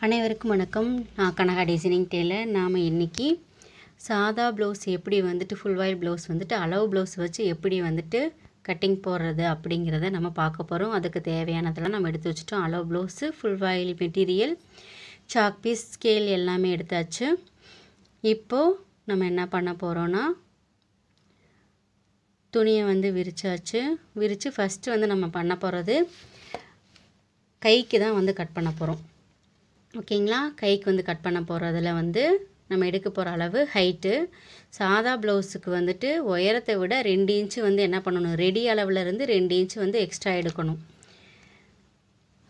அனைவருக்கும் வணக்கம். நான் கனகா டிசைனிங் டெய்லர். நாம் இன்றைக்கி சாதா ப்ளவுஸ் எப்படி வந்துட்டு ஃபுல் வாயில் ப்ளவுஸ் வந்துட்டு அளவு ப்ளவுஸ் வச்சு எப்படி வந்துட்டு கட்டிங் போடுறது அப்படிங்கிறத நம்ம பார்க்க போகிறோம். அதுக்கு தேவையானதெல்லாம் நம்ம எடுத்து வச்சுட்டோம். அளவு ப்ளவுஸு, ஃபுல் வாயில் மெட்டீரியல், சாக் பீஸ், ஸ்கேல் எல்லாமே எடுத்தாச்சு. இப்போது நம்ம என்ன பண்ண போகிறோன்னா, துணியை வந்து விரித்து ஃபஸ்ட்டு நம்ம பண்ண போகிறது கைக்கு தான் கட் பண்ண போகிறோம். ஓகேங்களா? கைக்கு கட் பண்ண போகிறதுல நம்ம எடுக்க போகிற அளவு ஹைட்டு சாதா ப்ளவுஸுக்கு உயரத்தை விட 2 இன்ச்சு என்ன பண்ணணும், ரெடி அளவுலேருந்து 2 இன்ச்சு எக்ஸ்ட்ரா எடுக்கணும்.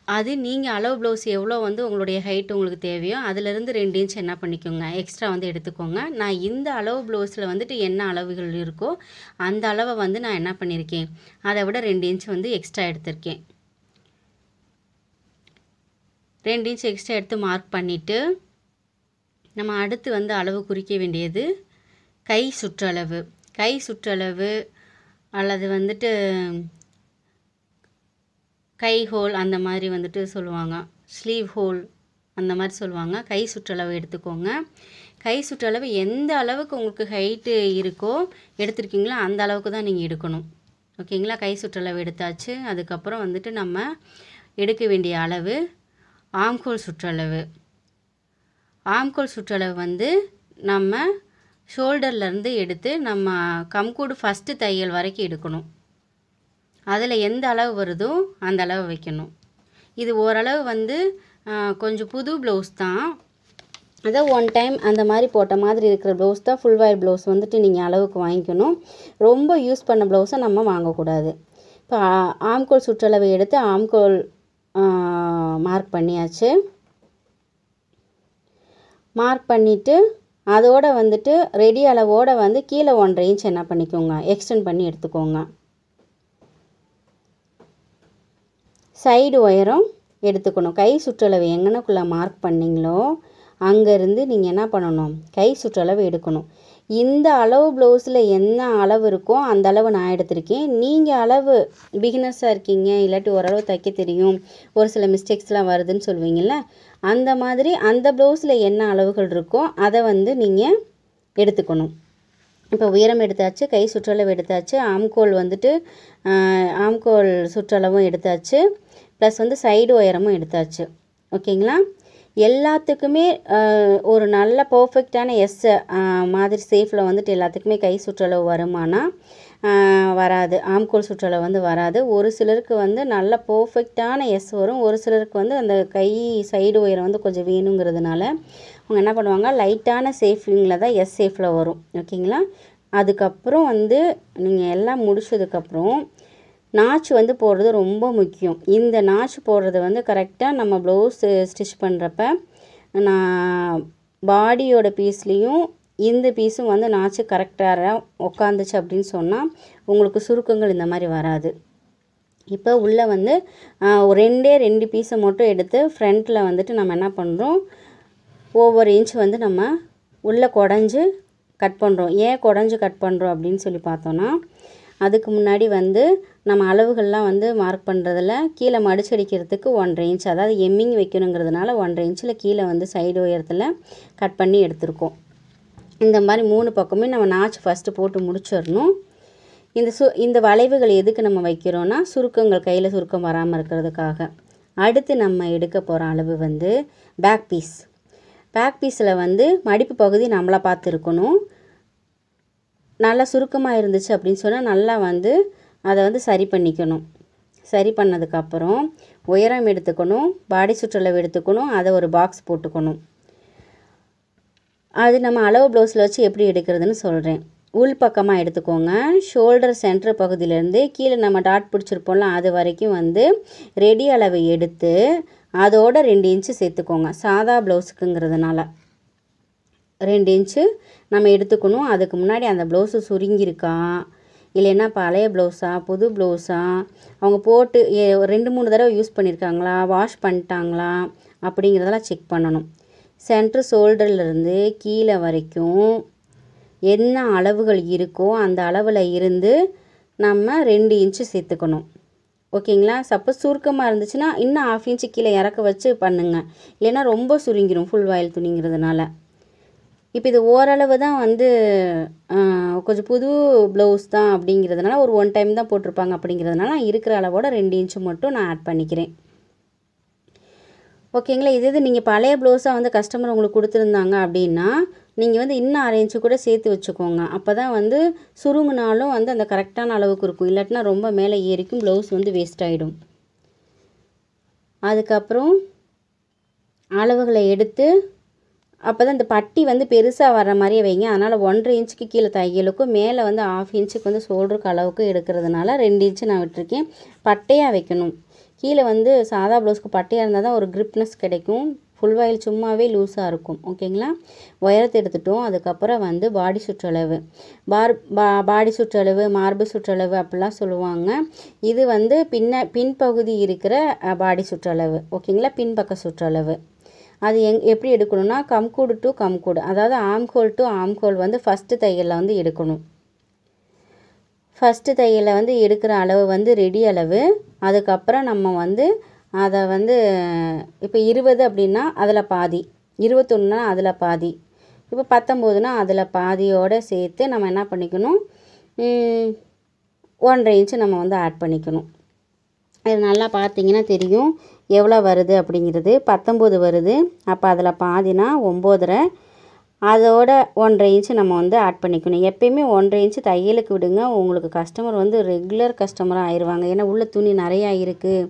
அது நீங்கள் அளவு ப்ளவுஸ் எவ்வளோ உங்களுடைய ஹைட் உங்களுக்கு தேவையோ அதிலேருந்து 2 இன்ச் என்ன பண்ணிக்கோங்க, எக்ஸ்ட்ரா எடுத்துக்கோங்க. நான் இந்த அளவு ப்ளவுஸில் என்ன அளவுகள் இருக்கோ அந்த அளவை நான் என்ன பண்ணியிருக்கேன், அதை விட 2 இன்ச் எக்ஸ்ட்ரா எடுத்திருக்கேன். 2 இன்ச் எக்ஸ்ட்ரா எடுத்து மார்க் பண்ணிவிட்டு நம்ம அடுத்து அளவு குறிக்க வேண்டியது கை சுற்றளவு. கை சுற்றளவு அல்லது கை ஹோல் அந்த மாதிரி சொல்லுவாங்க, ஸ்லீவ் ஹோல் அந்த மாதிரி சொல்லுவாங்க. கை சுற்றளவு எடுத்துக்கோங்க. கை சுற்றளவு எந்த அளவுக்கு உங்களுக்கு ஹைட்டு இருக்கோ எடுத்துருக்கீங்களோ அந்த அளவுக்கு தான் நீங்கள் எடுக்கணும். ஓகேங்களா? கை சுற்றளவு எடுத்தாச்சு. அதுக்கப்புறம் நம்ம எடுக்க வேண்டிய அளவு ஆம்கோல் சுற்றளவு. ஆம்கோல் சுற்றளவு நம்ம ஷோல்டர்லேருந்து எடுத்து நம்ம கம்கூடு ஃபஸ்ட்டு தையல் வரைக்கும் எடுக்கணும். அதில் எந்த அளவு வருதோ அந்த அளவு வைக்கணும். இது ஓரளவு கொஞ்சம் புது ப்ளவுஸ் தான். அதான் ஒன் டைம் அந்த மாதிரி போட்ட மாதிரி இருக்கிற ப்ளவுஸ் தான் ஃபுல் வாயில் ப்ளவுஸ் நீங்கள் அளவுக்கு வாங்கிக்கணும். ரொம்ப யூஸ் பண்ண ப்ளவுஸை நம்ம வாங்கக்கூடாது. இப்போ ஆம்கோல் சுற்றளவு எடுத்து ஆம்கோல் மார்க் பண்ணியாச்சு. மார்க் பண்ணிவிட்டு அதோட ரெடி அளவோடு கீழே 1.5 இன்ச் என்ன பண்ணிக்கோங்க, எக்ஸ்டெண்ட் பண்ணி எடுத்துக்கோங்க. சைடு உயரம் எடுத்துக்கணும். கை சுற்றளவு எங்கனக்குள்ளே மார்க் பண்ணிங்களோ அங்கேருந்து நீங்கள் என்ன பண்ணணும், கை சுற்றளவு எடுக்கணும். இந்த அளவு ப்ளவுஸில் என்ன அளவு இருக்கோ அந்த அளவு நான் எடுத்திருக்கேன். நீங்கள் அளவு பிகினர்ஸாக இருக்கீங்க, இல்லாட்டி ஓரளவு தைக்க தெரியும், ஒரு சில மிஸ்டேக்ஸ்லாம் வருதுன்னு சொல்லுவீங்கள்ல, அந்த மாதிரி அந்த ப்ளவுஸில் என்ன அளவுகள் இருக்கோ அதை நீங்கள் எடுத்துக்கணும். இப்போ உயரம் எடுத்தாச்சு, கை சுற்றளவு எடுத்தாச்சு, ஆம்கோல் ஆம்கோல் சுற்றளவும் எடுத்தாச்சு, ப்ளஸ் சைடு உயரமும் எடுத்தாச்சு. ஓகேங்களா? எல்லாத்துக்குமே ஒரு நல்ல பர்ஃபெக்டான மாதிரி சேஃபில் எல்லாத்துக்குமே கை சுற்றளவு வருமானா வராது. ஆம்கோல் சுற்றளவு வராது. ஒரு சிலருக்கு நல்ல பர்ஃபெக்டான வரும். ஒரு சிலருக்கு அந்த கை சைடு உயரம் கொஞ்சம் வேணுங்கிறதுனால அவங்க என்ன பண்ணுவாங்க, லைட்டான சேஃபிங்கில் தான் சேஃபில் வரும். ஓகேங்களா? அதுக்கப்புறம் நீங்கள் எல்லாம் முடிச்சதுக்கப்புறம் நாச்சு போடுறது ரொம்ப முக்கியம். இந்த நாச்சு போடுறது கரெக்டாக நம்ம ப்ளவுஸ் ஸ்டிச் பண்ணுறப்ப நான் பாடியோட பீஸ்லேயும் இந்த பீஸும் நாச்சு கரெக்டாக உக்காந்துச்சு அப்படின்னு சொன்னால் உங்களுக்கு சுருக்கங்கள் இந்த மாதிரி வராது. இப்போ உள்ளே 2 பீஸை மட்டும் எடுத்து ஃப்ரண்ட்டில் நம்ம என்ன பண்ணுறோம், ஒவ்வொரு இன்ச் நம்ம உள்ளே குடஞ்சி கட் பண்ணுறோம். ஏன் குடஞ்சி கட் பண்ணுறோம் அப்படின்னு சொல்லி பார்த்தோன்னா, அதுக்கு முன்னாடி நம்ம அளவுகள்லாம் மார்க் பண்ணுறதில் கீழே மடிச்சடிக்கிறதுக்கு 1.5 இன்ச், அதாவது எம்மிங் வைக்கணுங்கிறதுனால 1.5 இன்ச்சில் கீழே சைடு உயரத்தில் கட் பண்ணி எடுத்திருக்கோம். இந்த மாதிரி 3 பக்கமே நம்ம நாச்சு ஃபஸ்ட்டு போட்டு முடிச்சிடணும். இந்த வளைவுகள் எதுக்கு நம்ம வைக்கிறோன்னா, சுருக்கங்கள் கையில் சுருக்கம் வராமல் இருக்கிறதுக்காக. அடுத்து நம்ம எடுக்க போகிற அளவு பேக் பீஸ். பேக் பீஸில் மடிப்பு பகுதி நம்மளை பார்த்து இருக்கணும். நல்லா சுருக்கமாக இருந்துச்சு அப்படின்னு சொன்னால் நல்லா அதை சரி பண்ணிக்கணும். சரி பண்ணதுக்கப்புறம் உயரம் எடுத்துக்கணும், பாடி சுற்றளவு எடுத்துக்கணும், அதை ஒரு பாக்ஸ் போட்டுக்கணும். அது நம்ம அளவு ப்ளவுஸில் வச்சு எப்படி எடுக்கிறதுன்னு சொல்கிறேன். உள் பக்கமாக எடுத்துக்கோங்க. ஷோல்டர் சென்டர் பகுதியிலேருந்து கீழே நம்ம டாட் பிடிச்சிருப்போம்ல அது வரைக்கும் ரெடி அளவை எடுத்து அதோட 2 இன்ச்சு சேர்த்துக்கோங்க. சாதா ப்ளவுஸுக்குங்கிறதுனால 2 இன்ச்சு நம்ம எடுத்துக்கணும். அதுக்கு முன்னாடி அந்த ப்ளவுஸு சுருங்கியிருக்கா, இல்லைன்னா பழைய ப்ளவுஸா புது ப்ளவுஸா, அவங்க போட்டு 2-3 தடவை யூஸ் பண்ணியிருக்காங்களா, வாஷ் பண்ணிட்டாங்களா அப்படிங்கிறதெல்லாம் செக் பண்ணணும். சென்ட்ரு ஷோல்டர்லேருந்து கீழே வரைக்கும் என்ன அளவுகள் இருக்கோ அந்த அளவில் இருந்து நம்ம 2 இன்ச்சு சேர்த்துக்கணும். ஓகேங்களா. சப்போஸ் சுருக்கமாக இருந்துச்சுன்னா இன்னும் 1/2 இன்ச்சு கீழே இறக்க வச்சு பண்ணுங்கள். இல்லைன்னா ரொம்ப சுருங்கிடும் ஃபுல் வாயில் துணிங்கிறதுனால. இப்போ இது ஓரளவு தான் வந்து கொஞ்சம் புது ப்ளவுஸ் தான் அப்படிங்கிறதுனால ஒரு 1 டைம் தான் போட்டிருப்பாங்க அப்படிங்கிறதுனால நான் இருக்கிற அளவோட 2 இன்ச்சு மட்டும் நான் ஆட் பண்ணிக்கிறேன். ஓகேங்களா. இது நீங்கள் பழைய ப்ளவுஸாக வந்து கஸ்டமர் உங்களுக்கு கொடுத்துருந்தாங்க அப்படின்னா நீங்கள் வந்து இன்னும் 1/2 இன்ச்சு கூட சேர்த்து வச்சுக்கோங்க. அப்போ தான் வந்து சுருங்கினாலும் வந்து அந்த கரெக்டான அளவுக்கு இருக்கும். இல்லாட்டினா ரொம்ப மேலே ஏறிக்கும், ப்ளவுஸ் வந்து வேஸ்ட் ஆகிடும். அதுக்கப்புறம் அளவுகளை எடுத்து அப்போ தான் இந்த பட்டி வந்து பெருசாக வர்ற மாதிரியே வைங்க. அதனால் 1.5 இன்ச்சுக்கு கீழே தையலுக்கும் மேலே வந்து 1/2 இன்ச்சுக்கு வந்து ஷோல்டருக்கு அளவுக்கு எடுக்கிறதுனால 2 இன்ச்சு நான் விட்டுருக்கேன். பட்டையாக வைக்கணும். கீழே வந்து சாதா ப்ளவுஸ்க்கு பட்டையாக இருந்தால் தான் ஒரு கிரிப்னஸ் கிடைக்கும். ஃபுல் வாயில் சும்மாவே லூஸாக இருக்கும். ஓகேங்களா. உயரத்தை எடுத்துட்டோம். அதுக்கப்புறம் வந்து பாடி சுற்றளவு பாடி சுற்றளவு மார்பு சுற்றளவு அப்படிலாம் சொல்லுவாங்க. இது வந்து பின்பகுதி இருக்கிற பாடி சுற்றளவு. ஓகேங்களா. பின்பக்க சுற்றளவு அது எப்படி எடுக்கணும்னா கம்கூடு டு கம்கூடு, அதாவது ஆம்கோல் டு ஆம்கோல் வந்து ஃபஸ்ட்டு தையலில் வந்து எடுக்கணும். ஃபஸ்ட்டு தையலில் வந்து எடுக்கிற அளவு வந்து ரெடி அளவு. அதுக்கப்புறம் நம்ம வந்து அதை வந்து இப்போ 20 அப்படின்னா அதில் பாதி, 21னா அதில் பாதி, இப்போ 19னா அதில் பாதியோடு சேர்த்து நம்ம என்ன பண்ணிக்கணும், 1.5 இன்ச்சு நம்ம வந்து ஆட் பண்ணிக்கணும். இது நல்லா பார்த்தீங்கன்னா தெரியும் எவ்வளோ வருது அப்படிங்கிறது. 19 வருது. அப்போ அதில் பாதினா 9.5, அதோட 1.5 இன்ச்சு நம்ம வந்து ஆட் பண்ணிக்கணும். எப்பயுமே 1.5 இன்ச்சு தையலுக்கு விடுங்க. உங்களுக்கு கஸ்டமர் வந்து ரெகுலர் கஸ்டமராக ஆயிடுவாங்க. ஏன்னா உள்ள துணி நிறையா இருக்குது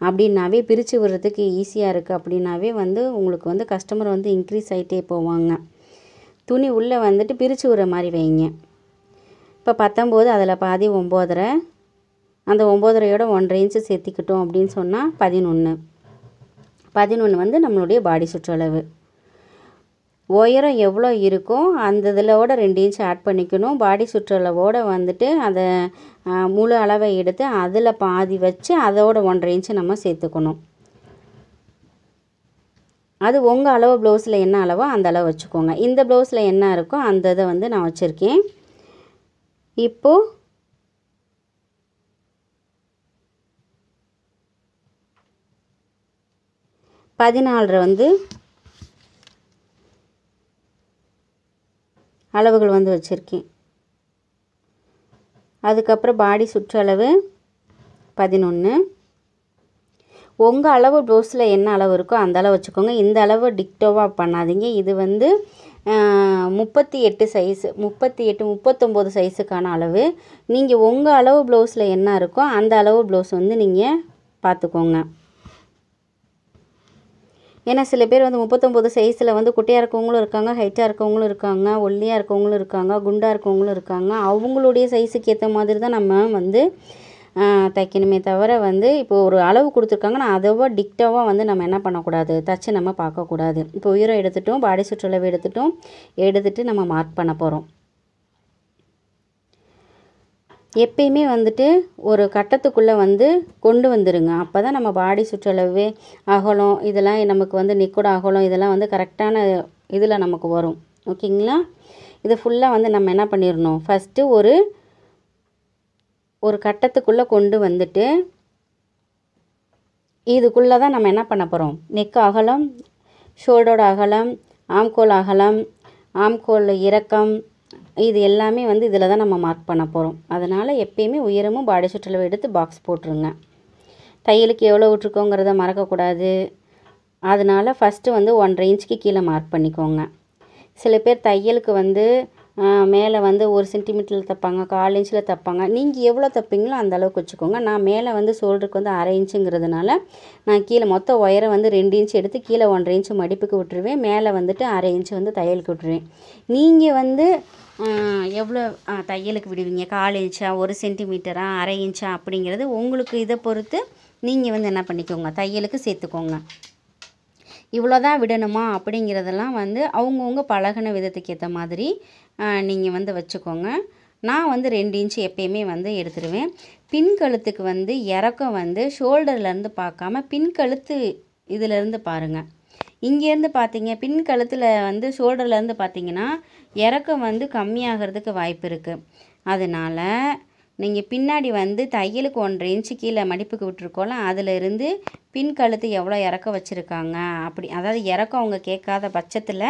அப்படின்னாவே பிரித்து விடுறதுக்கு ஈஸியாக இருக்குது அப்படின்னாவே வந்து உங்களுக்கு வந்து கஸ்டமர் வந்து இன்க்ரீஸ் ஆகிட்டே போவாங்க. துணி உள்ளே வந்துட்டு பிரித்து விடுற மாதிரி வைங்க. இப்போ 19 அதில் பாதி 9.5, அந்த 9.5யோட 1.5 இன்ச்சு சேர்த்திக்கிட்டோம் அப்படின்னு சொன்னால் 11 வந்து நம்மளுடைய பாடி சுற்றளவு. உயரம் எவ்வளோ இருக்கோ அந்த இதிலோட 2 இன்ச்சு ஆட் பண்ணிக்கணும். பாடி சுற்றளவோடு வந்துட்டு அதை முழு அளவை எடுத்து அதில் பாதி வச்சு அதோட 1.5 இன்ச்சு நம்ம சேர்த்துக்கணும். அது உங்கள் அளவு ப்ளவுஸில் என்ன அளவோ அந்த அளவு வச்சுக்கோங்க. இந்த ப்ளவுஸில் என்ன இருக்கோ அந்த இதை வந்து நான் வச்சுருக்கேன். இப்போது பதினாலரை வந்து அளவுகள் வந்து வச்சுருக்கேன். அதுக்கப்புறம் பாடி சுற்றளவு 11. உங்கள் அளவு ப்ளவுஸில் என்ன அளவு இருக்கோ அந்த அளவு வச்சுக்கோங்க. இந்த அளவு டிக்டோவாக பண்ணாதீங்க. இது வந்து 38 சைஸு, 39 சைஸுக்கான அளவு. நீங்கள் உங்கள் அளவு ப்ளவுஸில் என்ன இருக்கோ அந்த அளவு ப்ளவுஸ் வந்து நீங்கள் பார்த்துக்கோங்க. ஏன்னா சில பேர் வந்து 39 சைஸில் வந்து குட்டையாக இருக்கவங்களும் இருக்காங்க, ஹைட்டாக இருக்கவங்களும் இருக்காங்க, ஒல்லியாக இருக்கவங்களும் இருக்காங்க, குண்டாக இருக்கவங்களும் இருக்காங்க. அவங்களுடைய சைஸுக்கு ஏற்ற மாதிரி தான் நம்ம வந்து தைக்கணுமே தவிர வந்து இப்போ ஒரு அளவு கொடுத்துருக்காங்கன்னா அதோட டிக்டாவாக வந்து நம்ம என்ன பண்ணக்கூடாது, தச்சு நம்ம பார்க்கக்கூடாது. இப்போ உயரம் எடுத்துட்டோம், பாடி சுற்றளவு எடுத்துட்டு நம்ம மார்க் பண்ண போகிறோம். எப்பயுமே வந்துட்டு ஒரு கட்டத்துக்குள்ளே வந்து கொண்டு வந்துடுங்க. அப்போ தான் நம்ம பாடி சுற்றளவு அகலம் இதெல்லாம் நமக்கு வந்து நெக்கோட அகலம் இதெல்லாம் வந்து கரெக்டான இதில் நமக்கு வரும். ஓகேங்களா. இதை ஃபுல்லாக வந்து நம்ம என்ன பண்ணிடணும், ஃபஸ்ட்டு ஒரு கட்டத்துக்குள்ளே கொண்டு வந்துட்டு இதுக்குள்ளே தான் நம்ம என்ன பண்ண போகிறோம், நெக் அகலம், ஷோல்டரோட அகலம், ஆம்கோல் அகலம், ஆம்கோல் இறக்கம், இது எல்லாமே வந்து இதில் தான் நம்ம மார்க் பண்ண போகிறோம். அதனால் எப்பயுமே உயரமும் பாடி சுற்றளவு எடுத்து பாக்ஸ் போட்டுருங்க. தையலுக்கு எவ்வளோ விட்ருக்கோங்கிறத மறக்கக்கூடாது. அதனால் ஃபஸ்ட்டு வந்து 1.5 இன்ச்சுக்கு கீழே மார்க் பண்ணிக்கோங்க. சில பேர் தையலுக்கு வந்து மேலே வந்து 1 சென்டிமீட்டரில் தைப்பாங்க, 1/4 இன்ச்சில் தைப்பாங்க. நீங்கள் எவ்வளோ தைப்பீங்களோ அந்த அளவுக்கு வச்சுக்கோங்க. நான் மேலே வந்து ஷோல்டருக்கு வந்து 1/2 இன்ச்சுங்கிறதுனால நான் கீழே மொத்த உயரம் வந்து 2 இன்ச்சு எடுத்து கீழே 1.5 இன்ச்சு மடிப்புக்கு விட்டுருவேன், மேலே வந்துட்டு 1/2 இன்ச்சு வந்து தையலுக்கு விட்டுருவேன். நீங்கள் வந்து எவ்வளோ தையலுக்கு விடுவீங்க, 1/4 இன்ச்சா, 1 சென்டிமீட்டரா, 1/2 இன்ச்சா அப்படிங்கிறது உங்களுக்கு இதை பொறுத்து நீங்கள் வந்து என்ன பண்ணிக்கோங்க, தையலுக்கு சேர்த்துக்கோங்க. இவ்வளோ தான் விடணுமா அப்படிங்கிறதெல்லாம் வந்து அவங்கவுங்க பழகின விதத்துக்கு ஏற்ற மாதிரி நீங்கள் வந்து வச்சுக்கோங்க. நான் வந்து 2 இன்ச்சு எப்பயுமே வந்து எடுத்துருவேன். பின் கழுத்துக்கு வந்து இறக்கம் வந்து ஷோல்டர்லேருந்து பார்க்காம பின் கழுத்து இதிலேருந்து பாருங்கள். இங்கேருந்து பார்த்தீங்க பின் கழுத்தில் வந்து ஷோல்டர்லேருந்து பார்த்தீங்கன்னா இறக்கம் வந்து கம்மியாகிறதுக்கு வாய்ப்பு இருக்குது. அதனால் நீங்கள் பின்னாடி வந்து தையலுக்கு 1.5 இன்ச்சு கீழே மடிப்புக்கு விட்டுருக்கோம்ல, அதிலிருந்து பின் கழுத்து எவ்வளோ இறக்கம் வச்சுருக்காங்க அப்படி, அதாவது இறக்கம் அவங்க கேட்காத பட்சத்தில்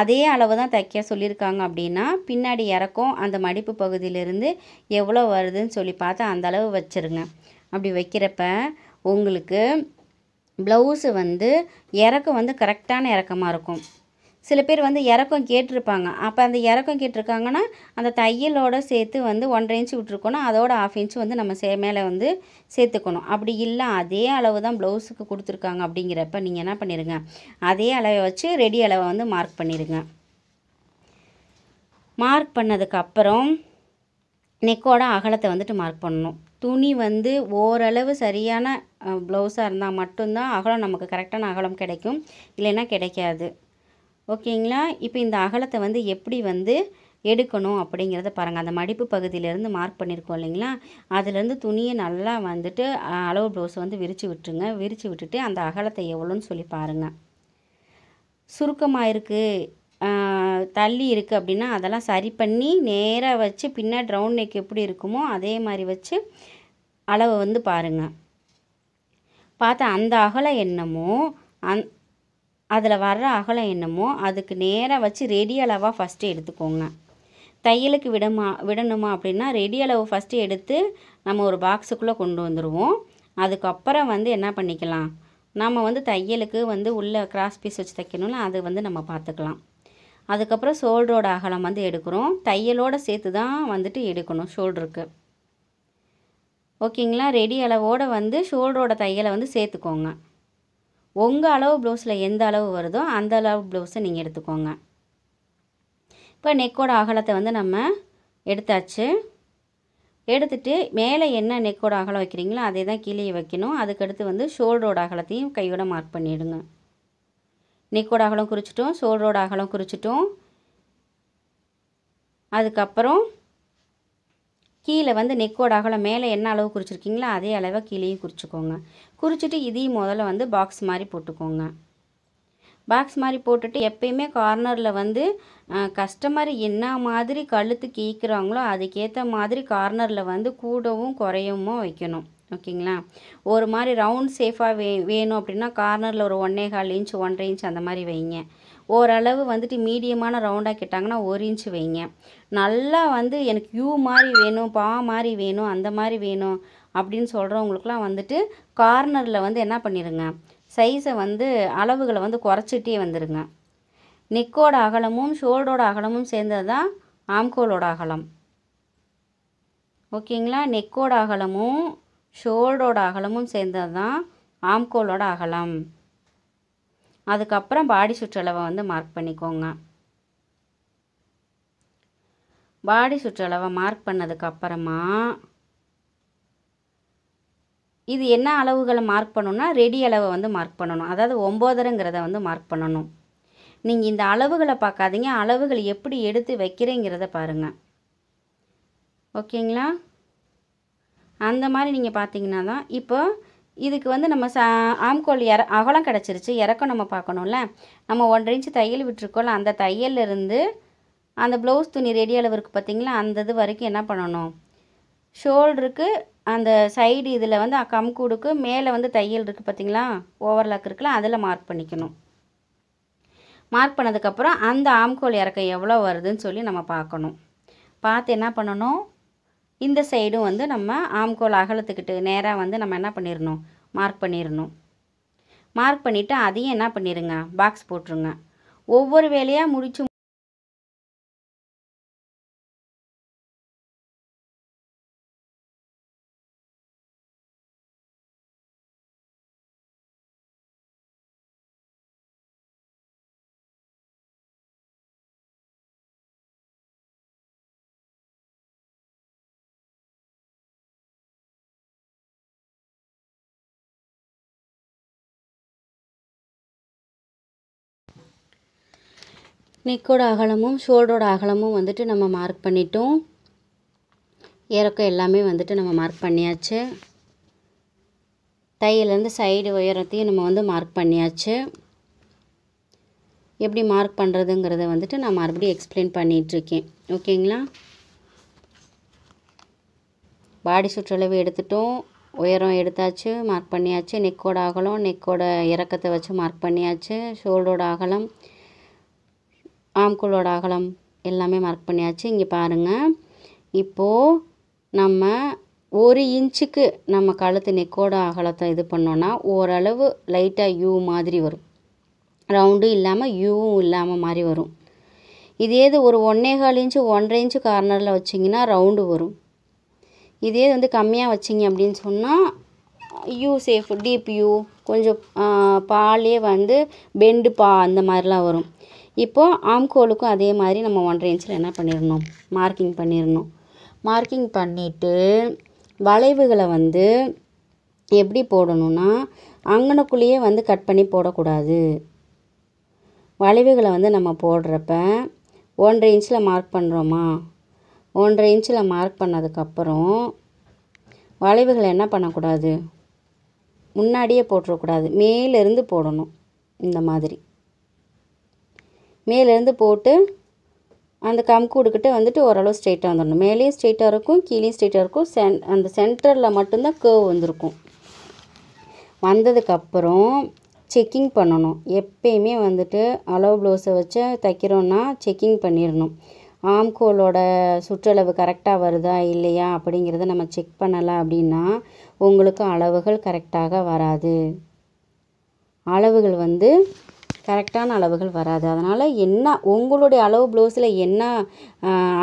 அதே அளவு தான் தைக்க சொல்லியிருக்காங்க அப்படின்னா, பின்னாடி இறக்கம் அந்த மடிப்பு பகுதியிலேருந்து எவ்வளோ வருதுன்னு சொல்லி பார்த்து அந்த அளவு வச்சுருங்க. அப்படி வைக்கிறப்ப உங்களுக்கு ப்ளவுஸு வந்து இறக்கம் வந்து கரெக்டான இறக்கமாக இருக்கும். சில பேர் வந்து இறக்கம் கேட்டிருப்பாங்க. அப்போ அந்த இறக்கம் கேட்டிருக்காங்கன்னா அந்த தையலோடு சேர்த்து வந்து 1.5 இன்ச்சு விட்டுருக்கோன்னா அதோட 1/2 இன்ச்சு வந்து நம்ம மேலே வந்து சேர்த்துக்கணும். அப்படி இல்லை அதே அளவு தான் ப்ளவுஸுக்கு கொடுத்துருக்காங்க அப்படிங்கிறப்ப நீங்கள் என்ன பண்ணிடுங்க, அதே அளவை வச்சு ரெடி அளவை வந்து மார்க் பண்ணிடுங்க. மார்க் பண்ணதுக்கப்புறம் நெக்கோட அகலத்தை வந்துட்டு மார்க் பண்ணணும். துணி வந்து ஓரளவு சரியான ப்ளவுஸாக இருந்தால் மட்டும்தான் அகலம் நமக்கு கரெக்டான அகலம் கிடைக்கும், இல்லைன்னா கிடைக்காது. ஓகேங்களா? இப்போ இந்த அகலத்தை வந்து எப்படி வந்து எடுக்கணும் அப்படிங்கிறத பாருங்கள். அந்த மடிப்பு பகுதியிலேருந்து மார்க் பண்ணியிருக்கோம் இல்லைங்களா, அதுலேருந்து துணியை நல்லா வந்துட்டு அளவு ப்ளவுஸை வந்து விரித்து விட்டுருங்க. விரித்து விட்டுட்டு அந்த அகலத்தை எவ்வளோன்னு சொல்லி பாருங்கள். சுருக்கமாக இருக்குது, தள்ளி இருக்குது அப்படின்னா அதெல்லாம் சரி பண்ணி நேராக வச்சு பின்னாடி ரவுண்ட் நெக் எப்படி இருக்குமோ அதே மாதிரி வச்சு அளவை வந்து பாருங்கள். பார்த்து அந்த அகலம் என்னமோ அதில் வர்ற அகலம் என்னமோ அதுக்கு நேராக வச்சு ரெடி அளவாக ஃபஸ்ட்டு எடுத்துக்கோங்க. தையலுக்கு விடணுமா அப்படின்னா ரெடி அளவு ஃபஸ்ட்டு எடுத்து நம்ம ஒரு பாக்ஸுக்குள்ளே கொண்டு வந்துடுவோம். அதுக்கப்புறம் வந்து என்ன பண்ணிக்கலாம், நம்ம வந்து தையலுக்கு வந்து உள்ளே கிராஸ் பீஸ் வச்சு தைக்கணும்ல, அது வந்து நம்ம பார்த்துக்கலாம். அதுக்கப்புறம் ஷோல்டரோட அகலம் வந்து எடுக்கிறோம். தையலோடு சேர்த்து தான் வந்துட்டு எடுக்கணும் ஷோல்டருக்கு. ஓகேங்களா? ரெடி அளவோடு வந்து ஷோல்டரோட தையலை வந்து சேர்த்துக்கோங்க. உங்கள் அளவு ப்ளவுஸில் எந்த அளவு வருதோ அந்த அளவு ப்ளவுஸை நீங்கள் எடுத்துக்கோங்க. இப்போ நெக்கோட அகலத்தை வந்து நம்ம எடுத்தாச்சு. எடுத்துட்டு மேலே என்ன நெக்கோட அகலம் வைக்கிறீங்களோ அதே தான் கீழே வைக்கணும். அதுக்கடுத்து வந்து ஷோல்டரோட அகலத்தையும் கையோட மார்க் பண்ணிவிடுங்க. நெக்கோட அகலம் குறிச்சிட்டோம், ஷோல்டரோட அகலம் குறிச்சிட்டோம். அதுக்கப்புறம் கீழே வந்து நெக்கோட அகலம் மேலே என்ன அளவு குறிச்சிருக்கீங்களோ அதே அளவை கீழேயும் குறிச்சிக்கோங்க. குறிச்சிட்டு இதையும் முதல்ல வந்து பாக்ஸ் மாதிரி போட்டுக்கோங்க. பாக்ஸ் மாதிரி போட்டுட்டு எப்பயுமே கார்னரில் வந்து கஸ்டமர் என்ன மாதிரி கழுத்து கேட்குறாங்களோ அதுக்கேற்ற மாதிரி கார்னரில் வந்து கூடவும் குறையவும் வைக்கணும். ஓகேங்களா? ஒரு மாதிரி ரவுண்ட் சேஃபாக வேணும் அப்படின்னா கார்னரில் ஒரு 1.25 இன்ச் 1.5 இன்ச் அந்த மாதிரி வைங்க. ஓரளவு வந்துட்டு மீடியமான ரவுண்டாக கேட்டாங்கன்னா 1 இன்ச்சு வைங்க. நல்லா வந்து எனக்கு யூ மாதிரி வேணும், பா மாதிரி வேணும், அந்த மாதிரி வேணும் அப்படின்னு சொல்கிறவங்களுக்குலாம் வந்துட்டு கார்னரில் வந்து என்ன பண்ணிடுங்க, சைஸை வந்து அளவுகளை வந்து குறைச்சிட்டே வந்துடுங்க. நெக்கோட அகலமும் ஷோல்டரோட அகலமும் சேர்ந்தது தான் ஆம்கோலோட அகலம். ஓகேங்களா? நெக்கோட அகலமும் ஷோல்டரோட அகலமும் சேர்ந்தது தான் ஆம்கோலோட அகலம். அதுக்கப்புறம் பாடி சுற்றளவை வந்து மார்க் பண்ணிக்கோங்க. பாடி சுற்றளவை மார்க் பண்ணதுக்கப்புறமா இது என்ன அளவுகளை மார்க் பண்ணணும்னா ரெடி அளவை வந்து மார்க் பண்ணணும். அதாவது 9.5ங்கிறத வந்து மார்க் பண்ணணும். நீங்கள் இந்த அளவுகளை பார்க்காதீங்க, அளவுகள் எப்படி எடுத்து வைக்கிறேங்கிறத பாருங்கள். ஓகேங்களா? அந்த மாதிரி நீங்கள் பார்த்தீங்கன்னா தான் இப்போ இதுக்கு வந்து நம்ம ஆம்கோல் அகலம் கிடச்சிருச்சு. இறக்கம் நம்ம பார்க்கணும்ல, நம்ம 1.5 இன்ச்சு தையல் விட்டுருக்கோம்ல, அந்த தையல்லிருந்து அந்த ப்ளவுஸ் துணி ரெடி அளவு இருக்குது பார்த்தீங்களா, அந்த இது வரைக்கும் என்ன பண்ணணும், ஷோல்டருக்கு அந்த சைடு இதில் வந்து கம்கூடுக்கு மேலே வந்து தையல் இருக்குது பார்த்தீங்களா, ஓவர்லாக் இருக்குல்ல, அதில் மார்க் பண்ணிக்கணும். மார்க் பண்ணதுக்கப்புறம் அந்த ஆம்கோல் இறக்கம் எவ்வளோ வருதுன்னு சொல்லி நம்ம பார்க்கணும். பார்த்து என்ன பண்ணணும், இந்த சைடும் வந்து நம்ம ஆம்கோல் அகலத்துக்கிட்டு நேராக வந்து நம்ம என்ன பண்ணிடணும், மார்க் பண்ணிடணும். மார்க் பண்ணிவிட்டு அதையும் என்ன பண்ணிடுங்க, பாக்ஸ் போட்டுருங்க. ஒவ்வொரு வேலையாக முடித்து நெக்கோட அகலமும் ஷோல்டரோட அகலமும் வந்துட்டு நம்ம மார்க் பண்ணிட்டோம். இறக்கம் எல்லாமே வந்துட்டு நம்ம மார்க் பண்ணியாச்சு. தையலேருந்து சைடு உயரத்தையும் நம்ம வந்து மார்க் பண்ணியாச்சு. எப்படி மார்க் பண்ணுறதுங்கிறத வந்துட்டு நான் மறுபடியும் எக்ஸ்பிளைன் பண்ணிகிட்ருக்கேன். ஓகேங்களா? பாடி சுற்றளவு எடுத்துட்டோம், உயரம் எடுத்தாச்சு, மார்க் பண்ணியாச்சு. நெக்கோட அகலம், நெக்கோட இறக்கத்தை வச்சு மார்க் பண்ணியாச்சு. ஷோல்டரோட அகலம், ஆம்கோலோட அகலம் எல்லாமே மார்க் பண்ணியாச்சு. இங்கே பாருங்கள், இப்போது நம்ம 1 இன்ச்சுக்கு நம்ம கழுத்து நெக்கோட அகலத்தை இது பண்ணோன்னா ஓரளவு லைட்டாக யூ மாதிரி வரும். ரவுண்டும் இல்லாமல் யூவும் இல்லாமல் மாதிரி வரும். இதே இது ஒரு 1.25 இன்ச்சு 1.5 இன்ச்சு கார்னரில் வச்சிங்கன்னா ரவுண்டு வரும். இதே வந்து கம்மியாக வச்சிங்க அப்படின்னு சொன்னால் யூ சேஃப், டீப் யூ, கொஞ்சம் பாலே வந்து பெண்டு அந்த மாதிரிலாம் வரும். இப்போது ஆம்கோலுக்கும் அதே மாதிரி நம்ம 1.5 இன்ச்சில் என்ன பண்ணிடணும், மார்க்கிங் பண்ணிடணும். மார்க்கிங் பண்ணிவிட்டு வளைவுகளை வந்து எப்படி போடணும்னா அங்கனக்குள்ளேயே வந்து கட் பண்ணி போடக்கூடாது. வளைவுகளை வந்து நம்ம போடுறப்ப 1.5 இன்ச்சில் மார்க் பண்ணுறோமா, 1.5 இன்ச்சில் மார்க் பண்ணதுக்கப்புறம் வளைவுகளை என்ன பண்ணக்கூடாது, முன்னாடியே போட்டுறக்கூடாது, மேலேருந்து போடணும். இந்த மாதிரி மேலேருந்து போட்டு அந்த கம்கூடுக்கிட்ட வந்துட்டு ஓரளவு ஸ்ட்ரெயிட்டாக வந்துடணும். மேலேயும் ஸ்ட்ரெயிட்டாக இருக்கும், கீழேயும் ஸ்ட்ரெயிட்டாக இருக்கும். அந்த சென்டரில் மட்டும்தான் கேர்வ் வந்திருக்கும். வந்ததுக்கப்புறம் செக்கிங் பண்ணணும். எப்பயுமே வந்துட்டு அளவு ப்ளவுஸை வச்சு தைக்கிறோன்னா செக்கிங் பண்ணிடணும். ஆம்கோலோட சுற்றளவு கரெக்டாக வருதா இல்லையா அப்படிங்கிறத நம்ம செக் பண்ணலை அப்படின்னா உங்களுக்கு அளவுகள் கரெக்டாக வராது. அளவுகள் வந்து கரெக்டான அளவுகள் வராது. அதனால் என்ன உங்களுடைய அளவு ப்ளவுஸில் என்ன